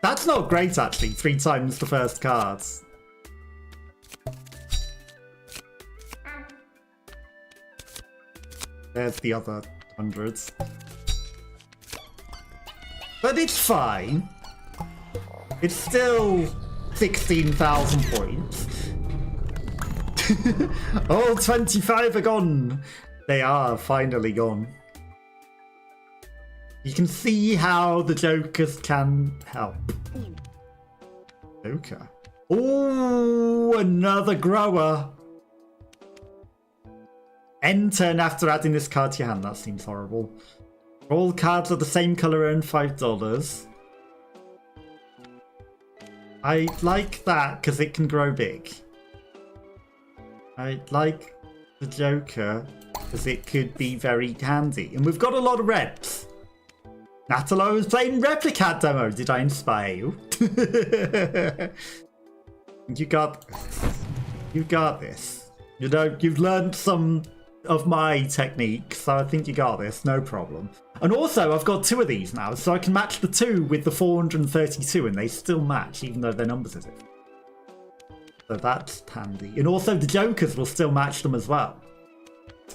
That's not great, actually. 3 times the first cards. There's the other hundreds. But it's fine. It's still 16,000 points. All 25 are gone. They are finally gone. You can see how the jokers can help. Joker. Oh, another grower. End turn after adding this card to your hand. That seems horrible. All cards are the same color, earn $5. I like that because it can grow big. I like the Joker because it could be very handy. And we've got a lot of reds. Natalo is playing Replicat demo. Did I inspire you? You got this. You got this. You know, you've learned some of my techniques, so I think you got this, no problem. And also, I've got 2 of these now, so I can match the 2 with the 432, and they still match, even though their numbers are different. So that's handy. And also, the jokers will still match them as well.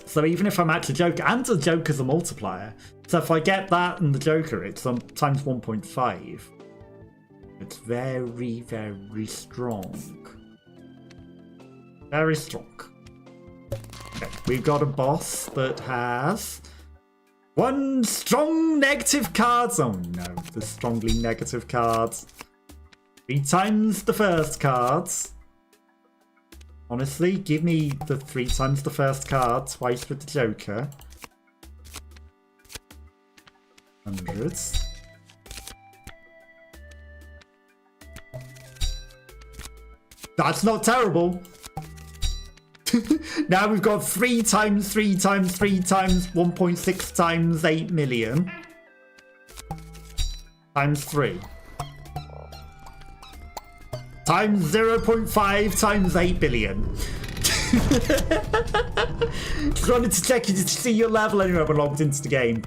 So even if I match a joker, and the joker's a multiplier, so if I get that and the joker, it's times 1.5. It's very, very strong. Very strong. Okay, we've got a boss that has 1 strong negative cards. Oh no, the strongly negative cards. 3 times the first cards. Honestly, give me the 3 times the first card, twice with the joker. Hundreds. That's not terrible. Now we've got 3 times 3 times 3 times 1.6 times 8 million. Times 3. times 0.5 times 8 billion. Just wanted to check you to see your level anyway when logged into the game.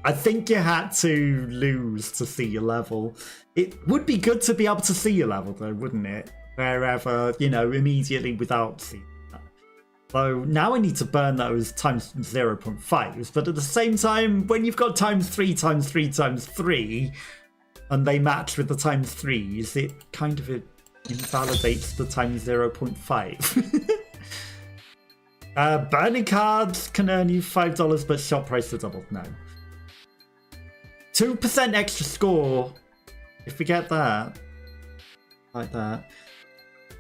I think you had to lose to see your level. It would be good to be able to see your level though, wouldn't it? Wherever, you know, immediately without seeing that. So now I need to burn those times 0.5s, but at the same time, when you've got times 3 times 3 times 3, and they match with the times 3s, it kind of invalidates the times 0.5. Burning cards can earn you $5, but shop price to double. No. 2% extra score. If we get that. Like that.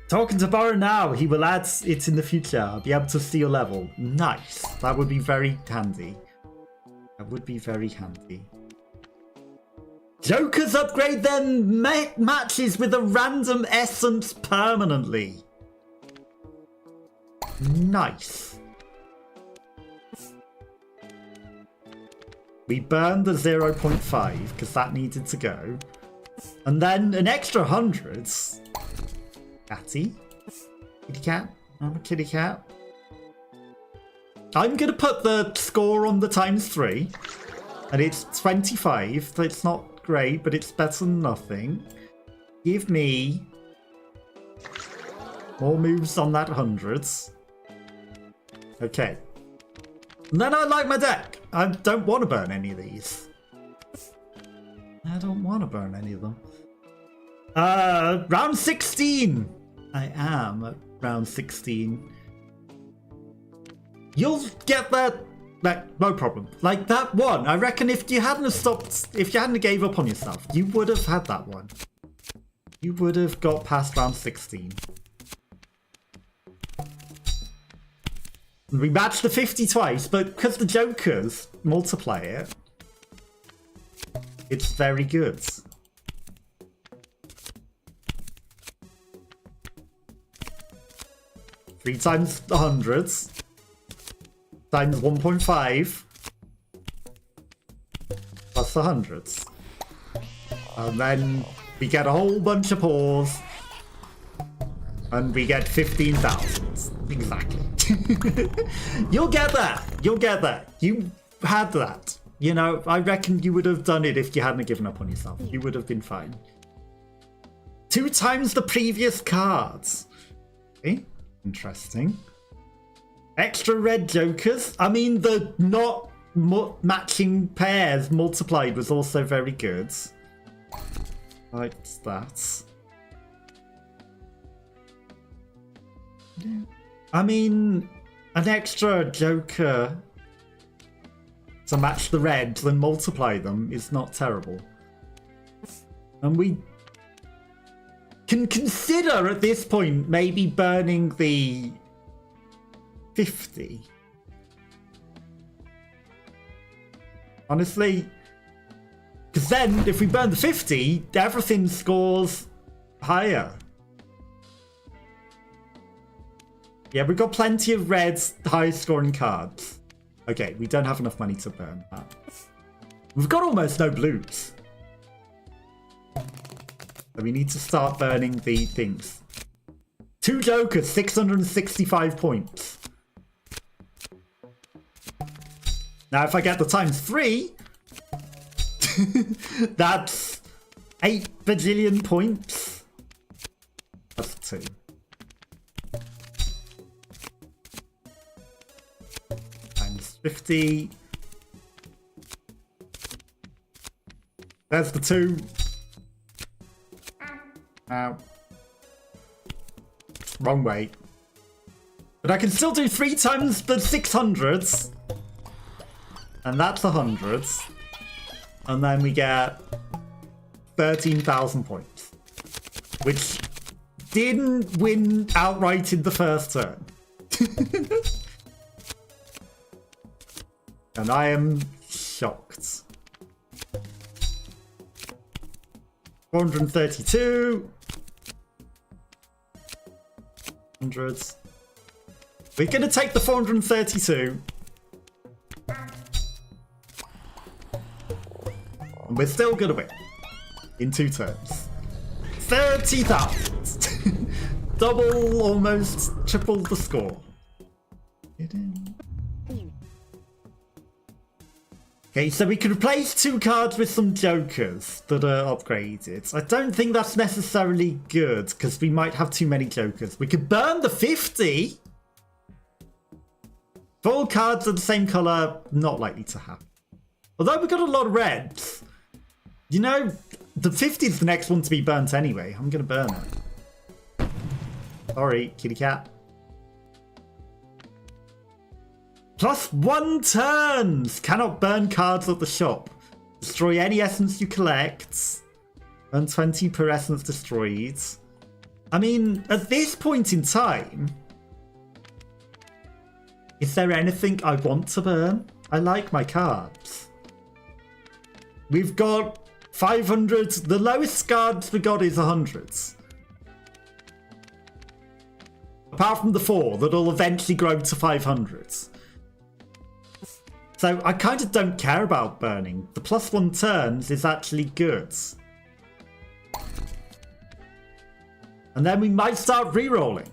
Talking to Borrow now. He will add it in the future. I'll be able to see your level. Nice. That would be very handy. That would be very handy. Jokers upgrade their matches with a random essence permanently. Nice. We burned the 0.5 because that needed to go. And then an extra 100s. Catty? Kitty cat? I'm a kitty cat. I'm going to put the score on the times 3. And it's 25. So it's not great, but it's better than nothing. Give me more moves on that 100s. Okay. And then I like my deck. I don't want to burn any of these. I don't want to burn any of them. Round 16. I am at round 16. You'll get that. Like, no problem. Like that one. I reckon if you hadn't stopped, if you hadn't gave up on yourself, you would have had that one. You would have got past round 16. We matched the 50 twice, but because the Jokers multiply it, it's very good. Three times the hundreds. Times 1.5. Plus the hundreds. And then we get a whole bunch of paws. And we get 15,000. Exactly. You'll get that. You'll get that. You had that. You know, I reckon you would have done it if you hadn't given up on yourself. You would have been fine. 2 times the previous cards. Okay, interesting. Extra red jokers. I mean, the not matching pairs multiplied was also very good. Like that. I mean, an extra joker to match the reds and multiply them is not terrible. And we can consider at this point maybe burning the 50. Honestly, because then if we burn the 50, everything scores higher. Yeah, we've got plenty of reds, high scoring cards. Okay, we don't have enough money to burn that. We've got almost no blues. So we need to start burning the things. 2 jokers, 665 points. Now if I get the times 3, that's 8 bajillion points. That's 2. Times 50. There's the 2. Ow. Wrong way. But I can still do 3 times the 600s. And that's 100s. And then we get 13,000 points. Which didn't win outright in the first turn. And I am shocked. 432. Hundreds. We're going to take the 432. And we're still going to win. In 2 turns. 30,000. double, almost triple the score. Okay, so we can replace 2 cards with some jokers that are upgraded. I don't think that's necessarily good, because we might have too many jokers. We could burn the 50! 4 cards of the same colour, not likely to happen. Although we've got a lot of reds. You know, the 50 is the next one to be burnt anyway. I'm going to burn it. Sorry, kitty cat. +1 turns! Cannot burn cards at the shop. Destroy any essence you collect. Earn 20 per essence destroyed. I mean, at this point in time, is there anything I want to burn? I like my cards. We've got 500. The lowest cards we got is 100s. Apart from the 4 that'll eventually grow to 500s. So I kind of don't care about burning. The +1 turns is actually good. And then we might start re-rolling.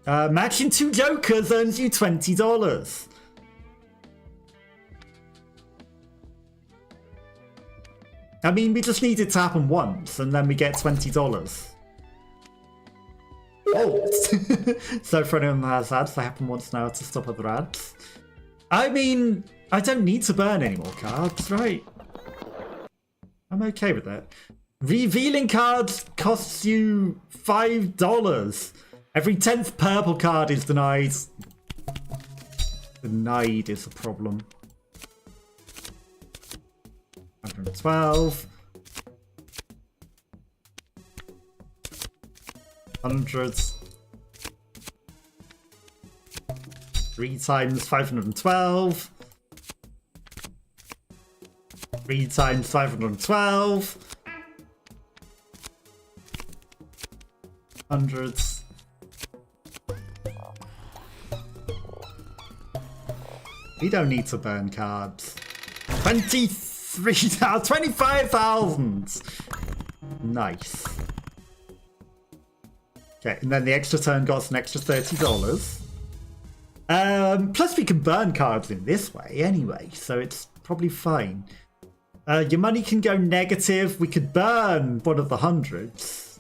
Matching 2 jokers earns you $20. I mean, we just need it to happen once, and then we get $20. Oh! So for anyone that has ads, they happen once now to stop other ads. I mean, I don't need to burn any more cards, right? I'm okay with that. Revealing cards costs you $5. Every 10th purple card is denied. Denied is a problem. 112. 100. 3 times 512. 3 times 512. Hundreds. We don't need to burn cards. 25,000. Nice. Okay, and then the extra turn got us an extra $30. Plus we can burn cards in this way anyway, so it's probably fine. Your money can go negative. We could burn one of the 100s.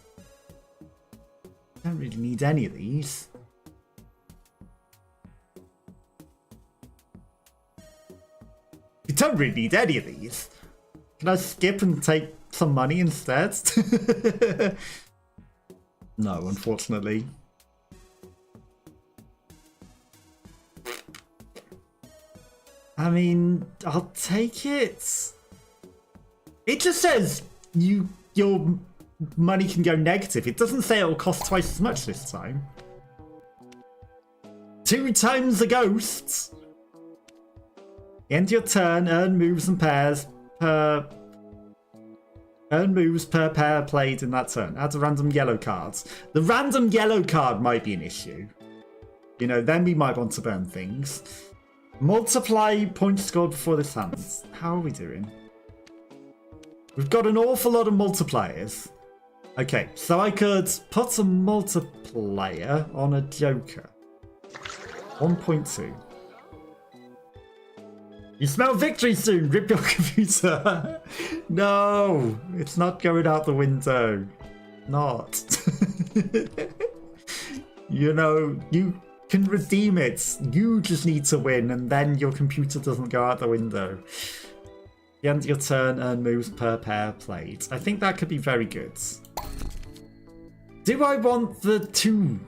Don't really need any of these. We don't really need any of these. Can I skip and take some money instead? No, unfortunately. I mean, I'll take it. It just says your money can go negative. It doesn't say it'll cost twice as much this time. 2 times the ghosts. End your turn, earn moves and pairs per... Earn moves per pair played in that turn. Add a random yellow cards. The random yellow card might be an issue. You know, then we might want to burn things. Multiply points scored before this happens. How are we doing? We've got an awful lot of multipliers. Okay, so I could put a multiplier on a joker. 1.2. You smell victory soon! Rip your computer! No! It's not going out the window. Not. You know, you can redeem it. You just need to win, and then your computer doesn't go out the window. The end of your turn, earn moves per pair played. I think that could be very good. Do I want the 2?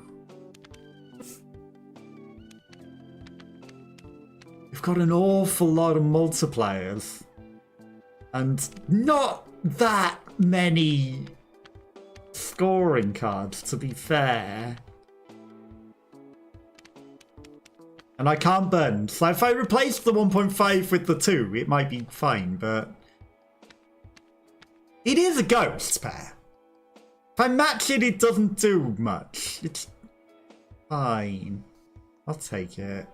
We've got an awful lot of multipliers. And not that many scoring cards, to be fair. And I can't burn. So if I replace the 1.5 with the 2, it might be fine, but... It is a ghost pair. If I match it, it doesn't do much. It's fine. I'll take it.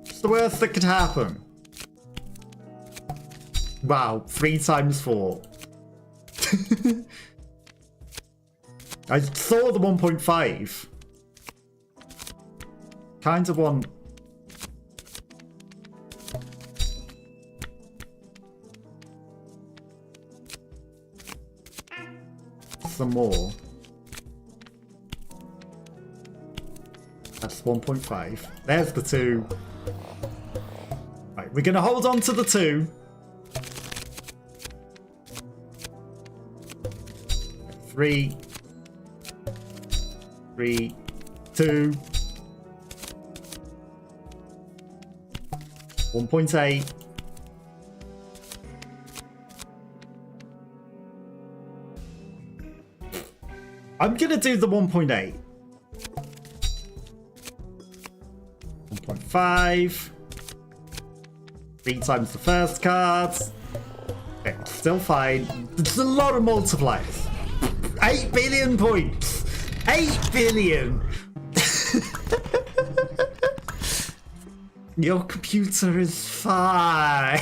It's the worst that could happen. Wow, 3 times 4. I saw the 1.5. Kind of want... some more. That's 1.5. There's the 2. Right, we're going to hold on to the 2. 3, 3, 2, 1.8. I'm gonna do the 1.8. 1.5. 3 times the first card. Okay, still fine. It's a lot of multipliers. 8 billion points. 8 billion. Your computer is fine.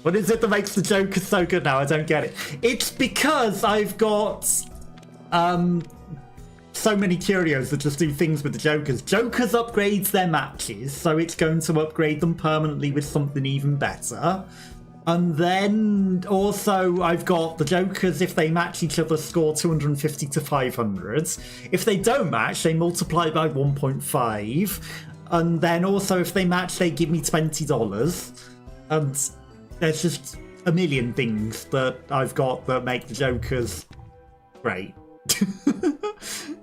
What is it that makes the Joker so good now? I don't get it. It's because I've got so many curios that just do things with the Jokers. Jokers upgrades their matches, so it's going to upgrade them permanently with something even better. And then also I've got the Jokers, if they match each other, score 250 to 500. If they don't match, they multiply by 1.5. And then also if they match, they give me $20. And there's just a million things that I've got that make the Jokers great.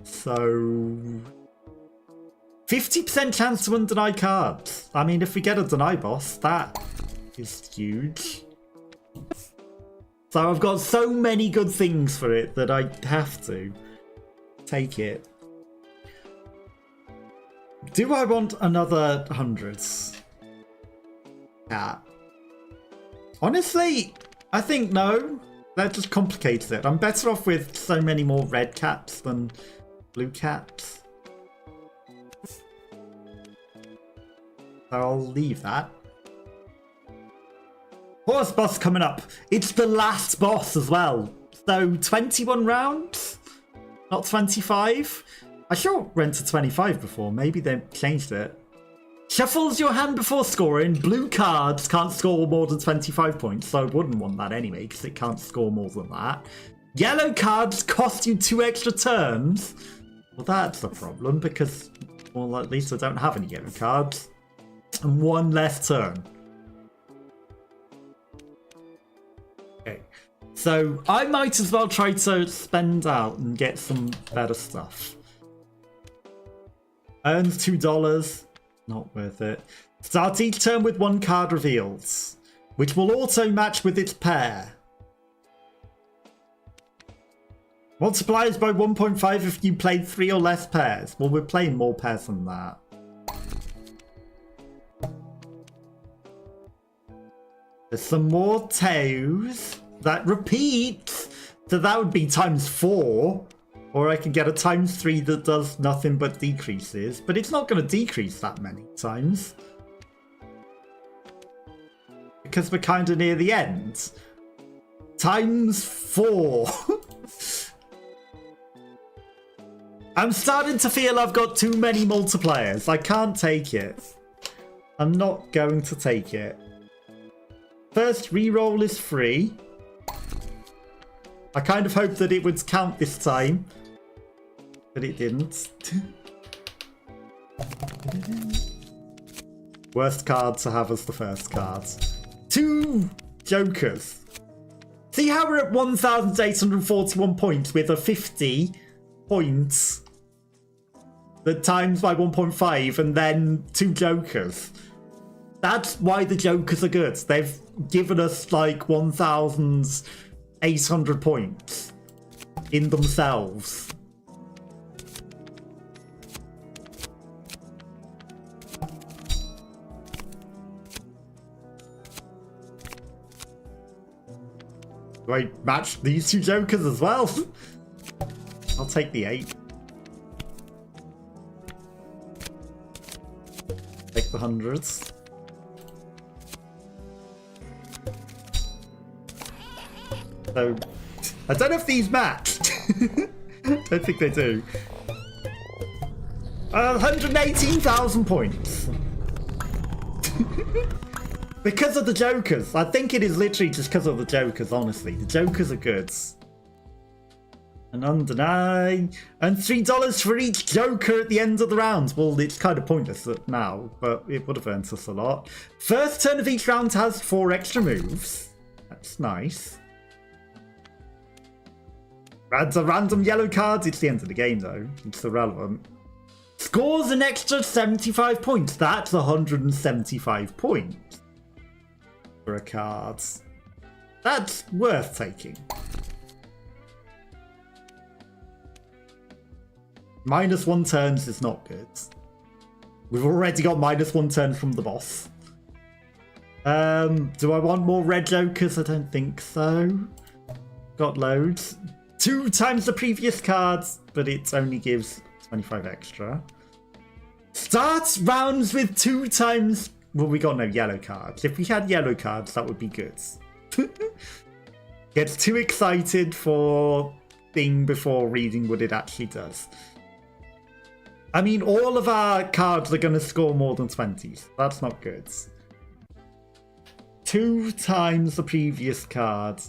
So 50% chance to undeny cards. I mean, if we get a deny boss, that is huge. So I've got so many good things for it that I have to take it. Do I want another hundreds? Yeah. Honestly, I think no. That just complicates it. I'm better off with so many more red caps than blue caps. So I'll leave that. Horse boss coming up. It's the last boss as well. So 21 rounds? Not 25? I sure went to 25 before. Maybe they changed it. Shuffles your hand before scoring. Blue cards can't score more than 25 points, so I wouldn't want that anyway, because it can't score more than that. Yellow cards cost you 2 extra turns. Well, that's a problem, because, well, at least I don't have any yellow cards. And 1 less turn. Okay, so I might as well try to spend out and get some better stuff. Earns $2. Not worth it. Start each turn with 1 card revealed, which will auto match with its pair. Multipliers by 1.5 if you played 3 or less pairs. Well, we're playing more pairs than that. There's some more toes that repeat. So that would be times 4. Or I can get a times 3 that does nothing but decreases. But it's not going to decrease that many times. Because we're kind of near the end. Times 4. I'm starting to feel I've got too many multipliers. I can't take it. I'm not going to take it. First reroll is free. I kind of hoped that it would count this time. But it didn't. Worst card to have as the first card. 2 Jokers. See how we're at 1,841 points with a 50 points that times by 1.5 and then 2 Jokers. That's why the Jokers are good. They've given us like 1,800 points in themselves. Do I match these 2 Jokers as well? I'll take the 8. Take the hundreds. So, I don't know if these match. I don't think they do. 118,000 points. Because of the Jokers. I think it is literally just because of the Jokers, honestly. The Jokers are good. And under 9. And $3 for each Joker at the end of the round. Well, it's kind of pointless now, but it would have earned us a lot. First turn of each round has 4 extra moves. That's nice. Adds a random yellow card. It's the end of the game, though. It's irrelevant. Scores an extra 75 points. That's 175 points for a card. That's worth taking. -1 turns is not good. We've already got -1 turn from the boss. Do I want more red Jokers? I don't think so. Got loads. 2 times the previous cards, but it only gives 25 extra. Starts rounds with 2 times... Well, we got no yellow cards. If we had yellow cards, that would be good. Gets too excited for thing before reading what it actually does. I mean, all of our cards are going to score more than 20s. That's not good. 2 times the previous card.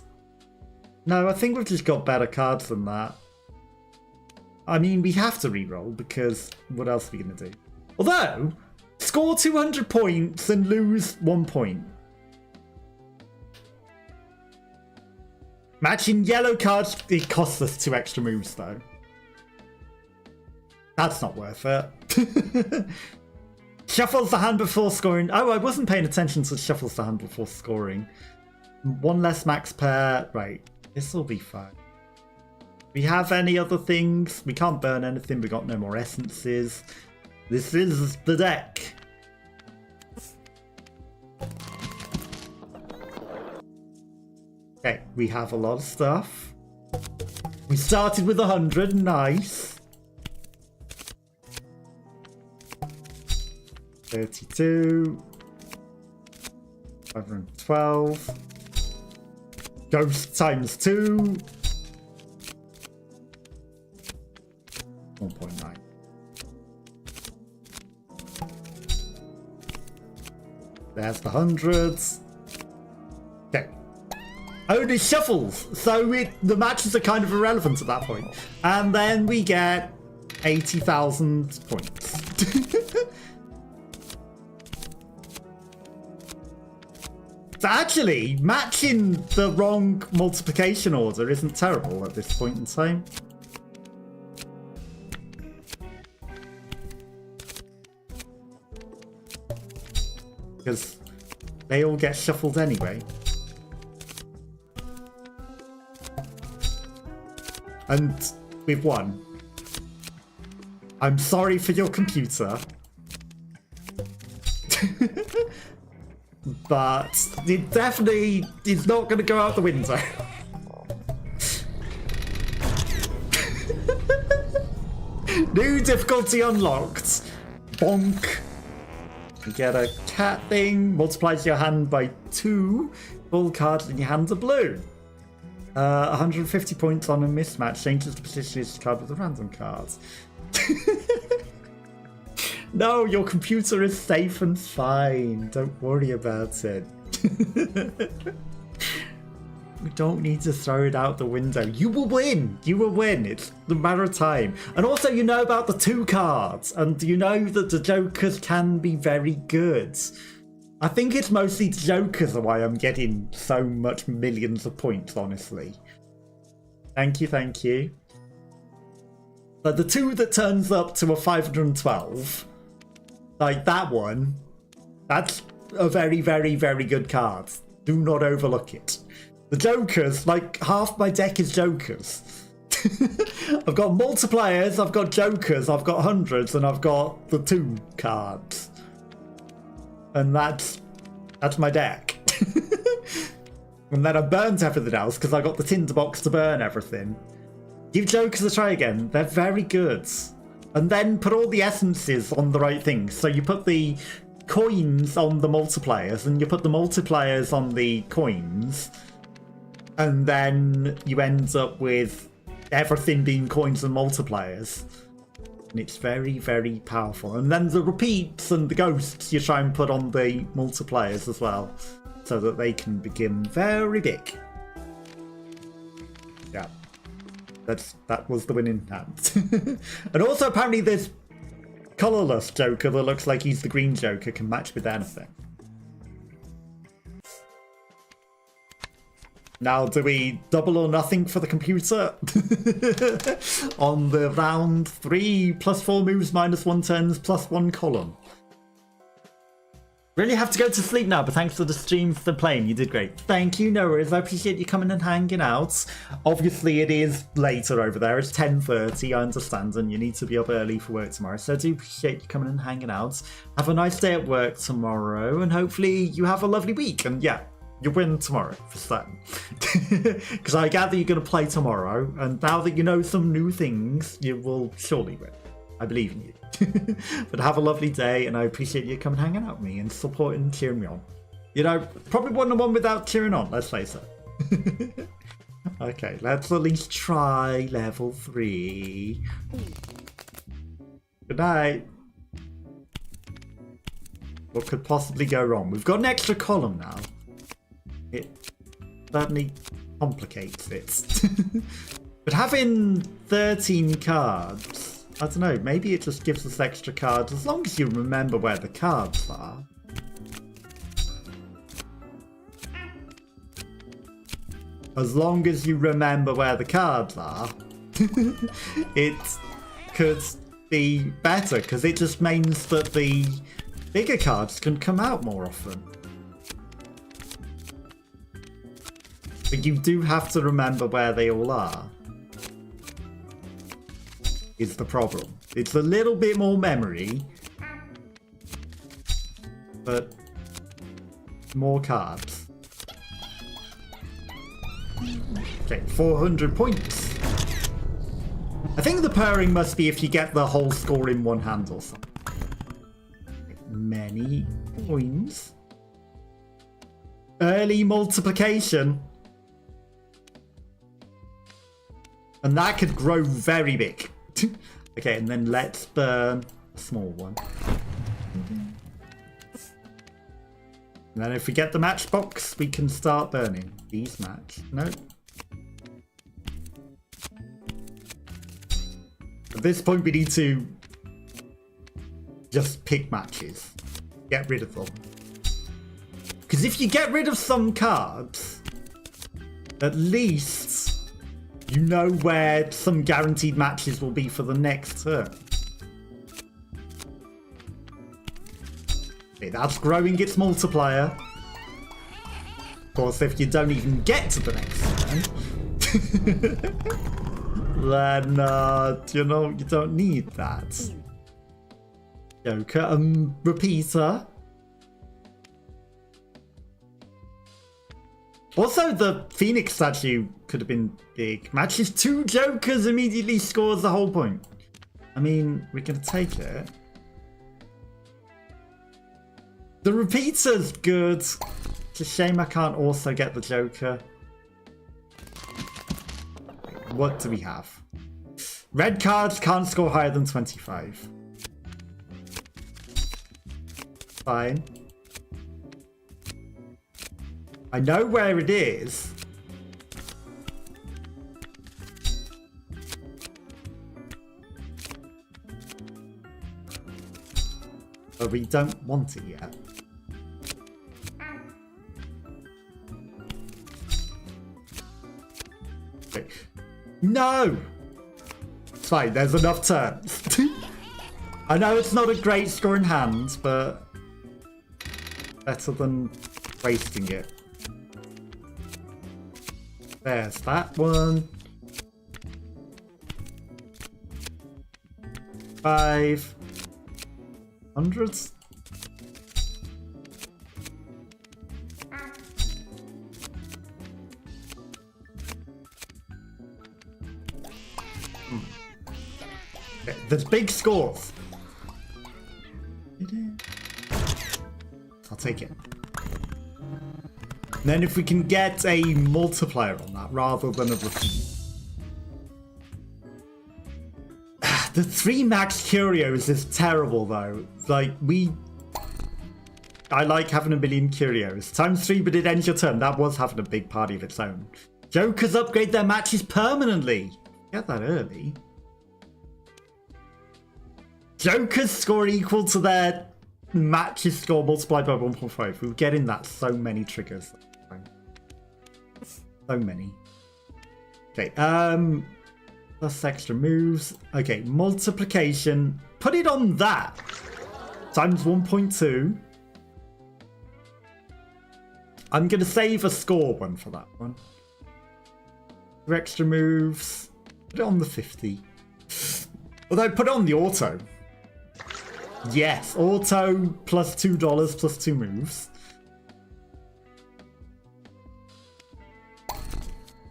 No, I think we've just got better cards than that. I mean, we have to reroll because what else are we going to do? Although, score 200 points and lose 1 point. Matching yellow cards, it costs us 2 extra moves though. That's not worth it. Shuffles the hand before scoring. Oh, I wasn't paying attention to shuffles the hand before scoring. 1 less max pair. Right, this will be fine. We have any other things? We can't burn anything. We got no more essences. This is the deck. Okay, we have a lot of stuff. We started with 100. Nice. 32. 512. Ghost times 2. 1.9. There's the hundreds. Okay. Only shuffles, so the matches are kind of irrelevant at that point. And then we get 80,000 points. So actually, matching the wrong multiplication order isn't terrible at this point in time. Because they all get shuffled anyway. And we've won. I'm sorry for your computer. But it definitely is not going to go out the window. New difficulty unlocked. Bonk. You get a cat thing. Multiplies your hand by 2. All cards in your hand are blue. 150 points on a mismatch. Changes the position of each card with a random card. No, your computer is safe and fine. Don't worry about it. We don't need to throw it out the window. You will win. You will win. It's the matter of time. And also, you know about the 2 cards. And you know that the Jokers can be very good. I think it's mostly the Jokers are why I'm getting so much millions of points, honestly. Thank you, thank you. But the 2 that turns up to a 512... like that one, that's a very, very, very good card. Do not overlook it. The Jokers, like half my deck is Jokers. I've got multipliers, I've got Jokers, I've got hundreds, and I've got the 2 cards. And that's my deck. And then I burnt everything else because I got the tinderbox to burn everything. Give Jokers a try again. They're very good. And then put all the essences on the right things. So you put the coins on the multipliers, and you put the multipliers on the coins. And then you end up with everything being coins and multipliers. And it's very, very powerful. And then the repeats and the ghosts you try and put on the multipliers as well, so that they can begin very big. Yeah. That was the winning hand. And also apparently this colourless Joker that looks like he's the green Joker can match with anything. Now, do we double or nothing for the computer? On the round 3, +4 moves, -1 turns, +1 column. Really have to go to sleep now, but thanks for the stream for playing. You did great. Thank you, no worries. I appreciate you coming and hanging out. Obviously, it is later over there. It's 10:30, I understand, and you need to be up early for work tomorrow. So I do appreciate you coming and hanging out. Have a nice day at work tomorrow, and hopefully you have a lovely week. And yeah, you win tomorrow, for certain. Because I gather you're going to play tomorrow, and now that you know some new things, you will surely win. I believe in you. But have a lovely day, and I appreciate you coming hanging out with me and supporting and cheering me on. You know, probably wouldn't have won without cheering on, let's face it. Okay, let's at least try level 3. Good night. What could possibly go wrong? We've got an extra column now. It certainly complicates it. But having 13 cards, I don't know, maybe it just gives us extra cards as long as you remember where the cards are. As long as you remember where the cards are, it could be better, because it just means that the bigger cards can come out more often. But you do have to remember where they all are. Is the problem. It's a little bit more memory, but more cards. Okay, 400 points. I think the purring must be if you get the whole score in one hand or something. Many coins. Early multiplication. And that could grow very big. Okay, and then let's burn a small one. And then if we get the matchbox, we can start burning. These match. No. At this point, we need to just pick matches. Get rid of them. Because if you get rid of some cards, at least you know where some guaranteed matches will be for the next turn. Okay, that's growing its multiplier. Of course, if you don't even get to the next turn, then, you know, you don't need that. Joker, repeater. Also, the Phoenix statue could have been big. Matches 2 Jokers, immediately scores the whole point. I mean, we're going to take it. The repeater's good. It's a shame I can't also get the Joker. What do we have? Red cards can't score higher than 25. Fine. I know where it is. But we don't want it yet. Okay. No! It's fine, there's enough turns. I know it's not a great score in hand, but better than wasting it. There's that one. 500. Okay, there's big scores. I'll take it. Then if we can get a multiplier on that rather than a repeat. The 3 max curios is terrible though. Like I like having a million curios. Times 3, but it ends your turn. That was having a big party of its own. Jokers upgrade their matches permanently. Get that early. Jokers score equal to their matches score multiplied by 1.5. We're getting that so many triggers. So many. Okay, plus extra moves. Okay, multiplication. Put it on that. Times 1.2. I'm going to save a score one for that one. 2 extra moves. Put it on the 50. Although, put it on the auto. Yes, auto plus $2 plus 2 moves.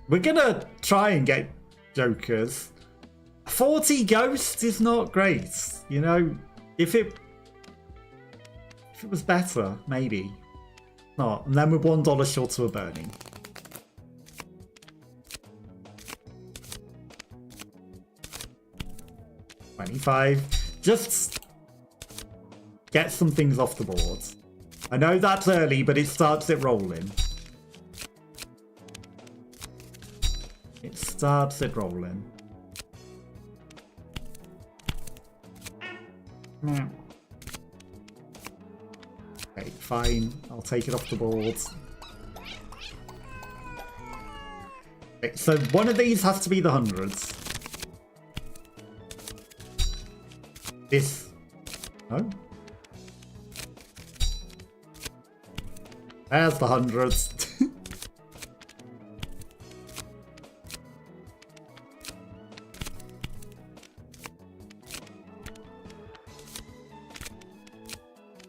We're going to try and get jokers. 40 ghosts is not great. You know, if it was better, maybe. Not. And then we're $1 short to a burning. $25. Just get some things off the board. I know that's early, but it starts it rolling. It starts it rolling. Okay, fine. I'll take it off the board. Okay, so one of these has to be the hundreds. This. No? There's the hundreds.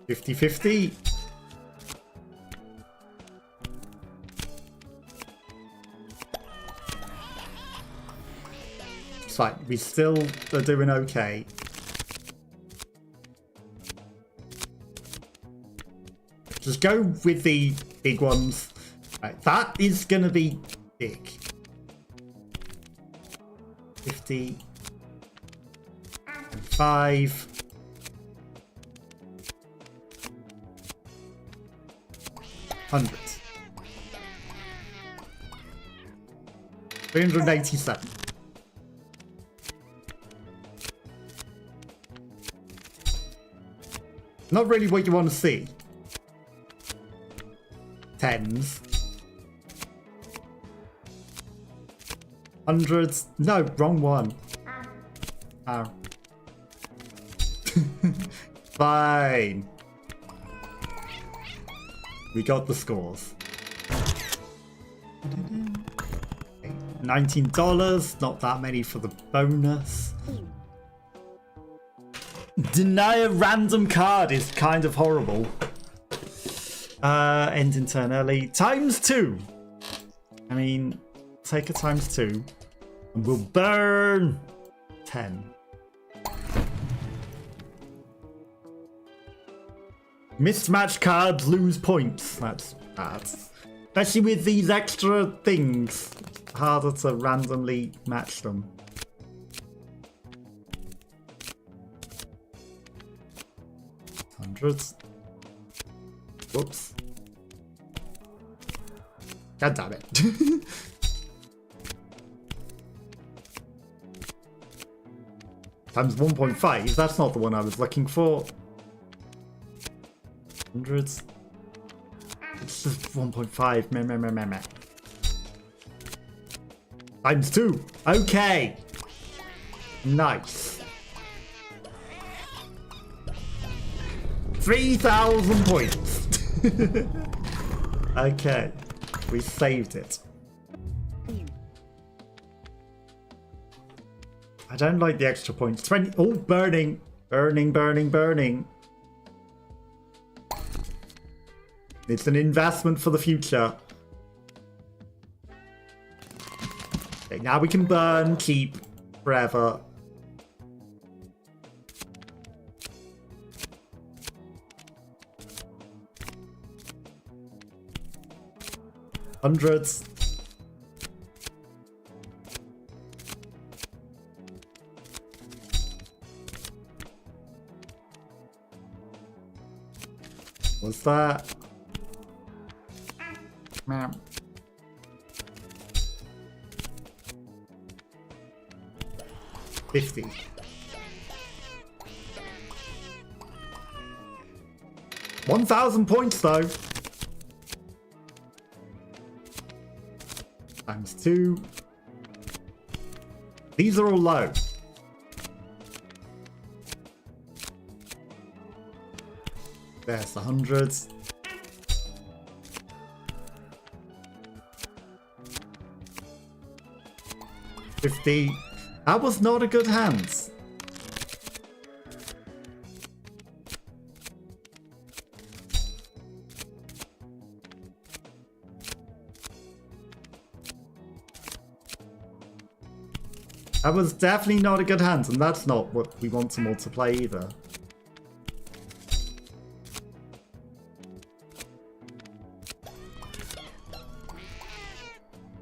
$50-50. It's fine. We still are doing okay. Just go with the big ones. Right, that is going to be big. 50. 5. 100. 387. Not really what you want to see. Tens. Hundreds. No, wrong one. Ow. Fine. We got the scores. $19. Not that many for the bonus. Deny a random card is kind of horrible. Ending turn early. Times 2. I mean, take a times 2. And we'll burn 10. Mismatched cards lose points. That's bad. Especially with these extra things. It's harder to randomly match them. Hundreds. Whoops. God damn it. Times 1.5. That's not the one I was looking for. Hundreds. It's just 1.5. Meh, meh, meh, meh, meh. Times 2. Okay. Nice. 3,000 points. Okay. We saved it. I don't like the extra points. 20. Oh, burning. Burning, burning, burning. It's an investment for the future. Okay, now we can burn, keep, forever. Hundreds. What's that? 50. £1,000 though. Times 2. These are all low. There's the hundreds. $50. That was not a good hand. That was definitely not a good hand, and that's not what we want to multiply either.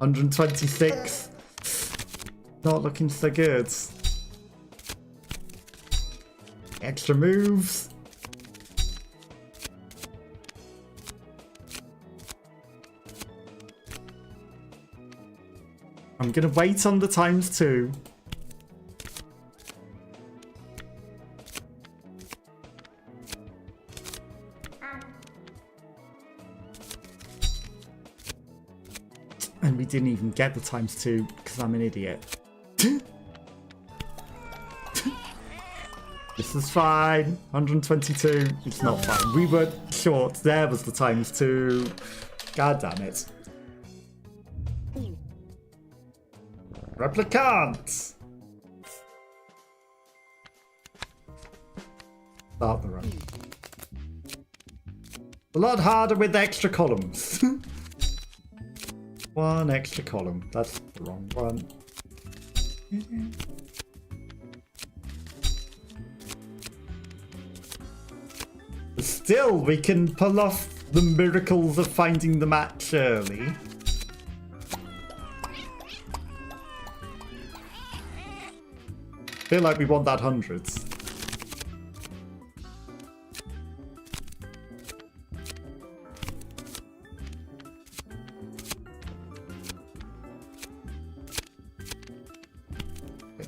$126. Not looking so good. Extra moves. I'm gonna wait on the ×2. And we didn't even get the ×2 because I'm an idiot. This is fine. 122. It's not fine. We were short. There was the ×2. God damn it. Replicant. Start the run. A lot harder with extra columns. One extra column. That's the wrong one. Still, we can pull off the miracles of finding the match early. Feel like we want that hundreds.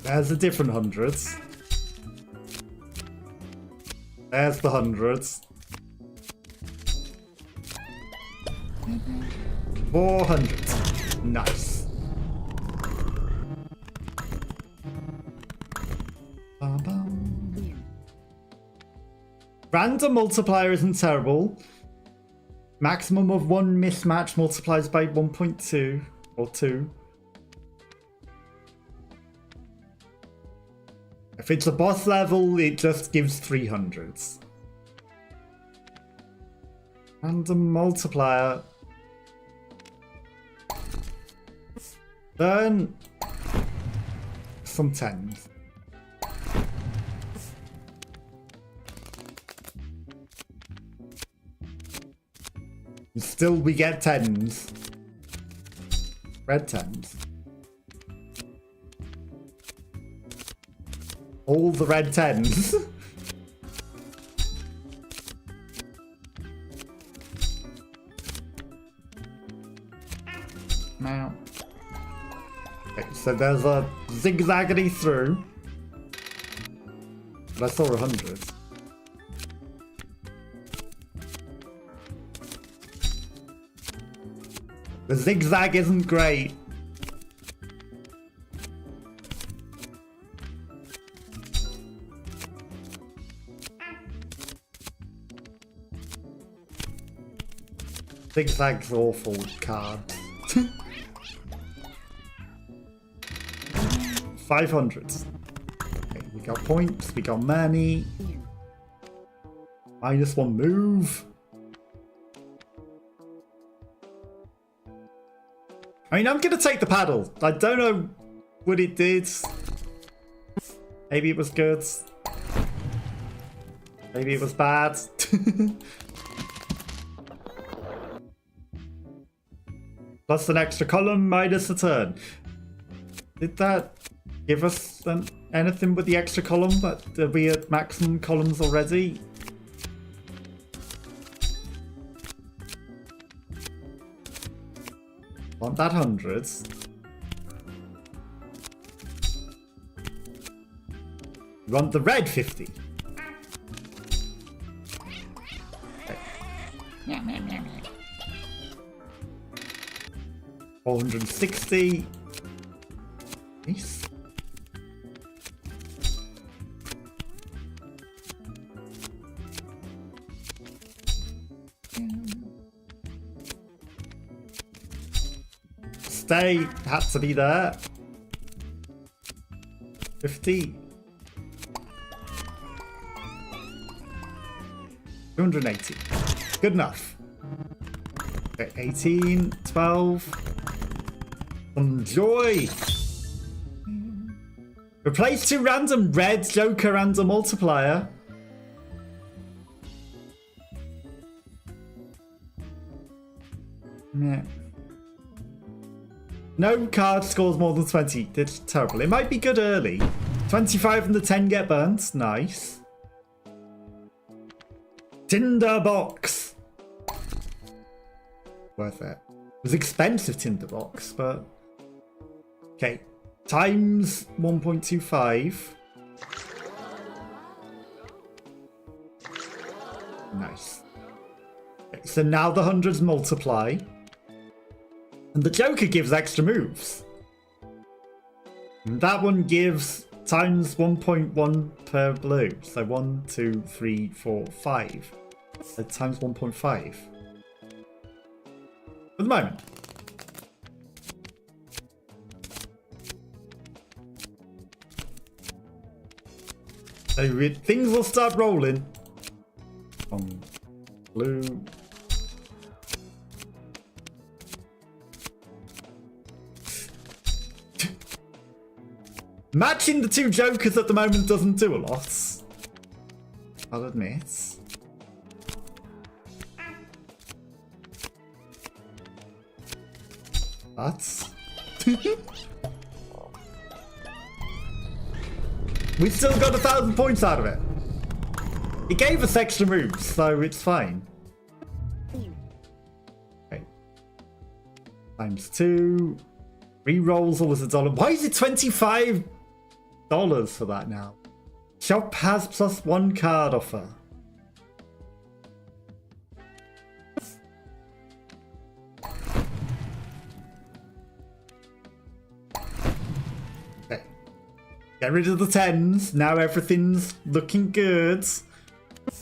There's a different hundreds. There's the hundreds. 400. Nice. Random multiplier isn't terrible. Maximum of 1 mismatch multiplies by 1.2 or 2. If it's a boss level, it just gives 300s. Random multiplier. Then some 10s. And still we get 10s. Red 10s. All the red 10s. Now. Okay, so there's a zigzaggity through. But I saw 100. The zigzag isn't great. Zigzag's awful card. 500. Okay, we got points, we got money. -1 move. I mean, I'm gonna take the paddle. I don't know what it did. Maybe it was good. Maybe it was bad. plus an extra column minus a turn. Did that give us anything with the extra column? But are we at maximum columns already? Want that 100. You want the red 50. Okay. 460. Nice. Stay had to be there. 50. 280. Good enough. Okay, 18, 12. Some joy. Replace 2 random red joker and a multiplier. Yeah. No card scores more than 20. It's terrible. It might be good early. 25 and the 10 get burnt. Nice. Tinderbox. Worth it. It was expensive tinderbox, but... Okay. Times 1.25. Nice. Okay, so now the hundreds multiply. And the Joker gives extra moves. And that one gives times 1.1 per blue. So 1, 2, 3, 4, 5. So times 1.5. For the moment. So things will start rolling. Blue. Matching the 2 jokers at the moment doesn't do a lot, I'll admit. But... we still got 1,000 points out of it. It gave us extra moves, so it's fine. Okay. Times 2. Rerolls always $1. Why is it $25 for that now? Shop has +1 card offer. Okay. Get rid of the 10s. Now everything's looking good.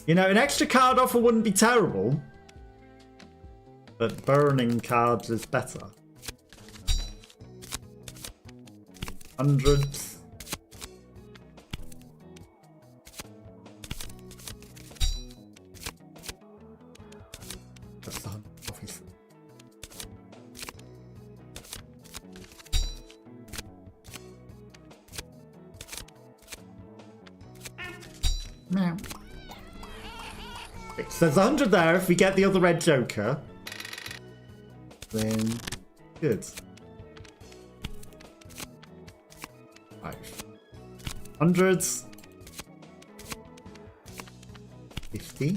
You know, an extra card offer wouldn't be terrible. But burning cards is better. Hundreds. That's the 100, obviously. Meow. Okay, so there's 100 there. If we get the other red joker, then good. 100s. 50.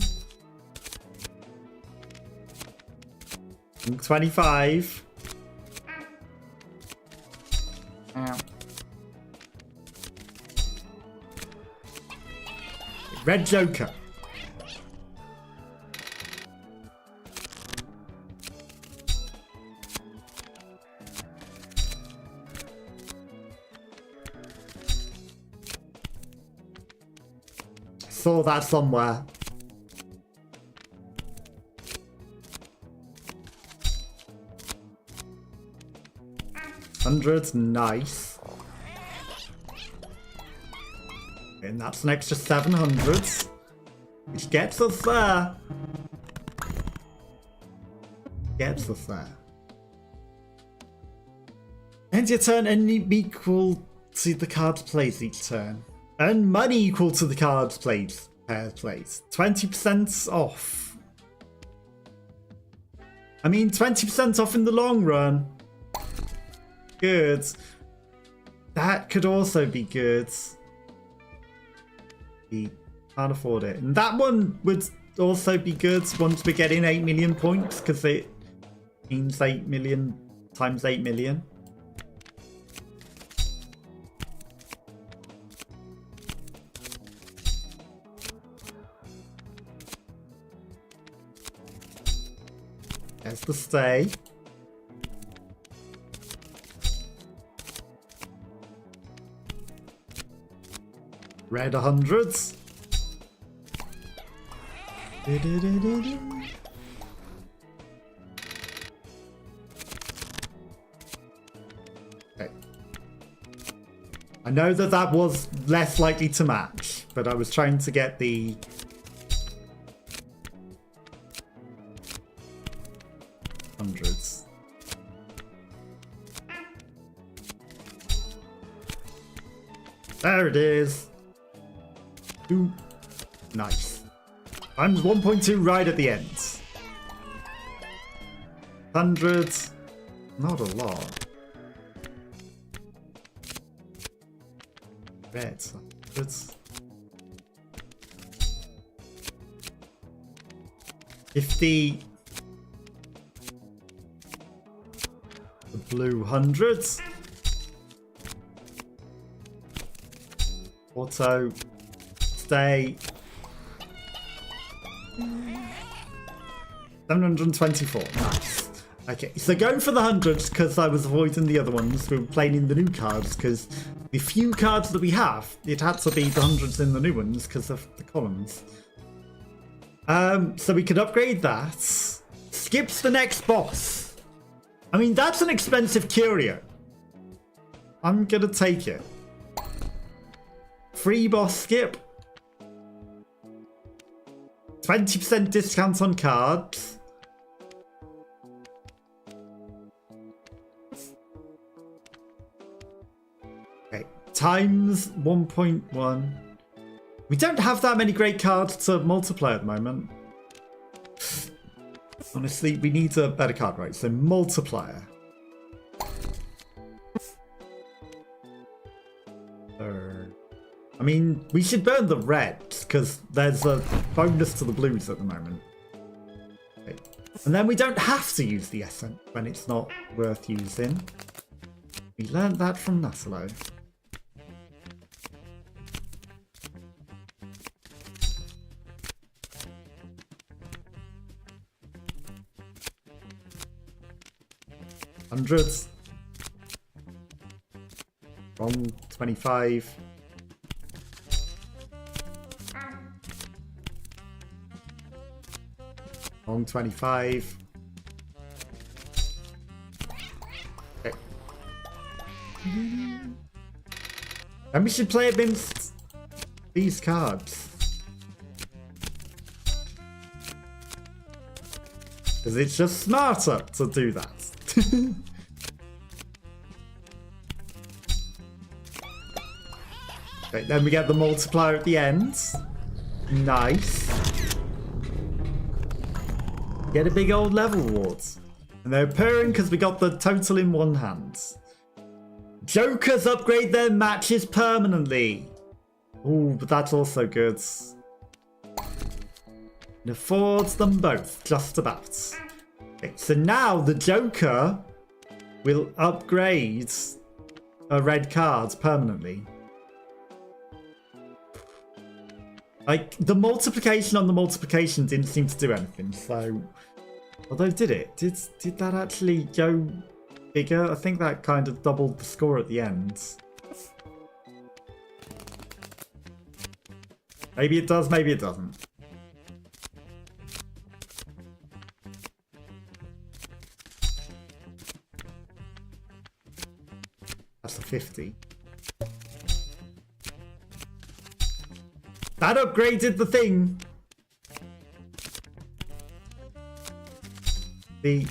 25. Ow. Red joker. Saw that somewhere. Hundreds, nice. And that's an extra 700s, which gets us there. Gets us there. End your turn and equal to the cards played each turn. Earn money equal to the cards played. Pairs played. 20% off. I mean, 20% off in the long run. Good. That could also be good. We can't afford it. And that one would also be good once we're getting 8 million points, because it means 8 million times 8 million. There's the stay. Red 100s. Okay. I know that that was less likely to match, but I was trying to get the hundreds. There it is. Ooh, nice. I'm 1.2 right at the end. 100. Not a lot. Red. 100. 50. The blue 100s. Auto. Stay. 724. Nice. Okay, so going for the 100s because I was avoiding the other ones. We were playing in the new cards because the few cards that we have, it had to be the 100s in the new ones because of the columns. So we could upgrade that. Skips the next boss. I mean, that's an expensive curio. I'm gonna take it. Free boss skip. 20% discount on cards. Okay, times 1.1. We don't have that many great cards to multiply at the moment. Honestly, we need a better card, right? So multiplier. I mean, we should burn the reds because there's a bonus to the blues at the moment. Okay. And then we don't have to use the essence when it's not worth using. We learned that from Nasilo. Hundreds. Wrong 25. Wrong 25. Okay. And we should play against these cards. Because it's just smarter to do that. Okay, then we get the multiplier at the end. Nice. Get a big old level rewards. And they're appearing because we got the total in one hand. Jokers upgrade their matches permanently. Ooh, but that's also good. It affords them both, just about. Okay, so now the Joker will upgrade a red card permanently. Like, the multiplication on the multiplication didn't seem to do anything, so... Although, did it? Did that actually go bigger? I think that kind of doubled the score at the end. Maybe it does, maybe it doesn't. That's a 50. That upgraded the thing. The...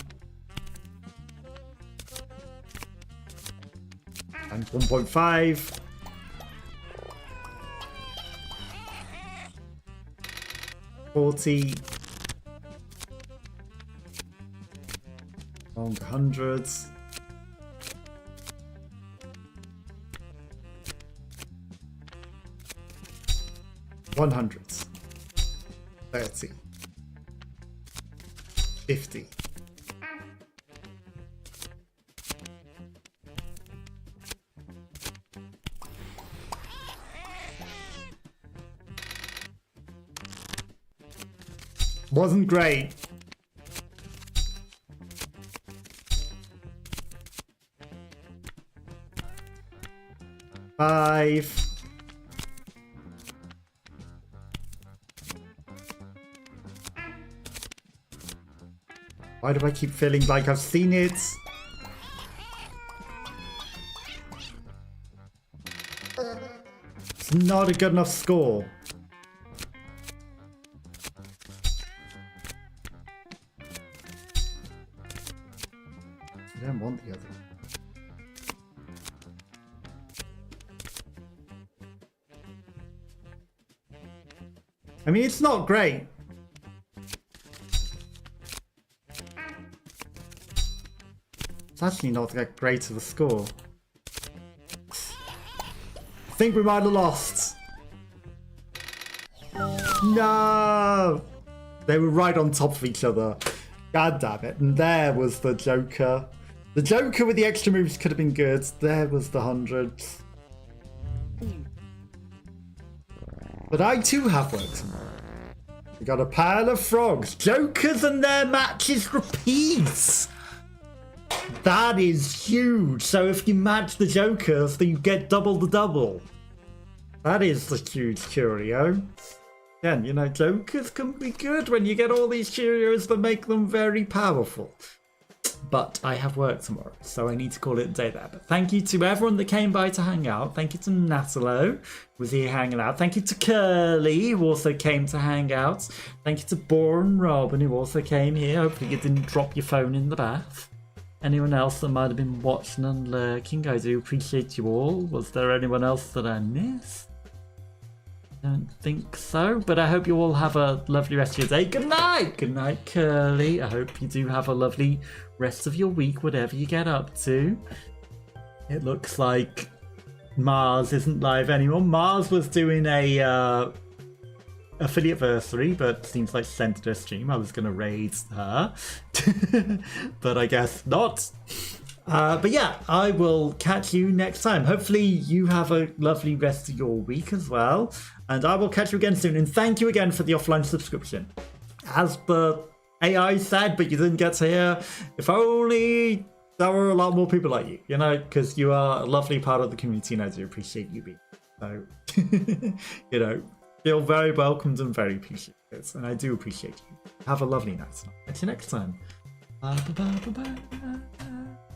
And 1.5. $40. Longer hundreds. One hundreds. 30. 50. Wasn't great. Five. Why do I keep feeling like I've seen it? It's not a good enough score. I don't want the other one. I mean, it's not great. It's actually not that great of a score. I think we might have lost. No! They were right on top of each other. God damn it. And there was the Joker. The Joker with the extra moves could have been good. There was the hundreds. But I too have work tomorrow. We got a pile of frogs. Jokers and their matches repeat. That is huge. So if you match the Jokers, then you get double the double. That is the huge curio. Again, you know, Jokers can be good when you get all these curios that make them very powerful. But I have work tomorrow, so I need to call it a day there. But thank you to everyone that came by to hang out. Thank you to Natalo, who was here hanging out. Thank you to Curly, who also came to hang out. Thank you to Bourne Robin, who also came here. Hopefully you didn't drop your phone in the bath. Anyone else that might have been watching and lurking, I do appreciate you all. Was there anyone else that I missed? Don't think so, but I hope you all have a lovely rest of your day. Good night! Good night, Curly. I hope you do have a lovely rest of your week, whatever you get up to. It looks like Mars isn't live anymore. Mars was doing a affiliate-versary, but seems like she sent her stream. I was going to raid her, but I guess not. But yeah, I will catch you next time. Hopefully you have a lovely rest of your week as well. And I will catch you again soon. And thank you again for the offline subscription. As the AI said, but you didn't get to hear, if only there were a lot more people like you, you know, because you are a lovely part of the community and I do appreciate you being. So, you know, feel very welcomed and very appreciated. And I do appreciate you. Have a lovely night. Catch you next time. Bye, bye, bye, bye, bye.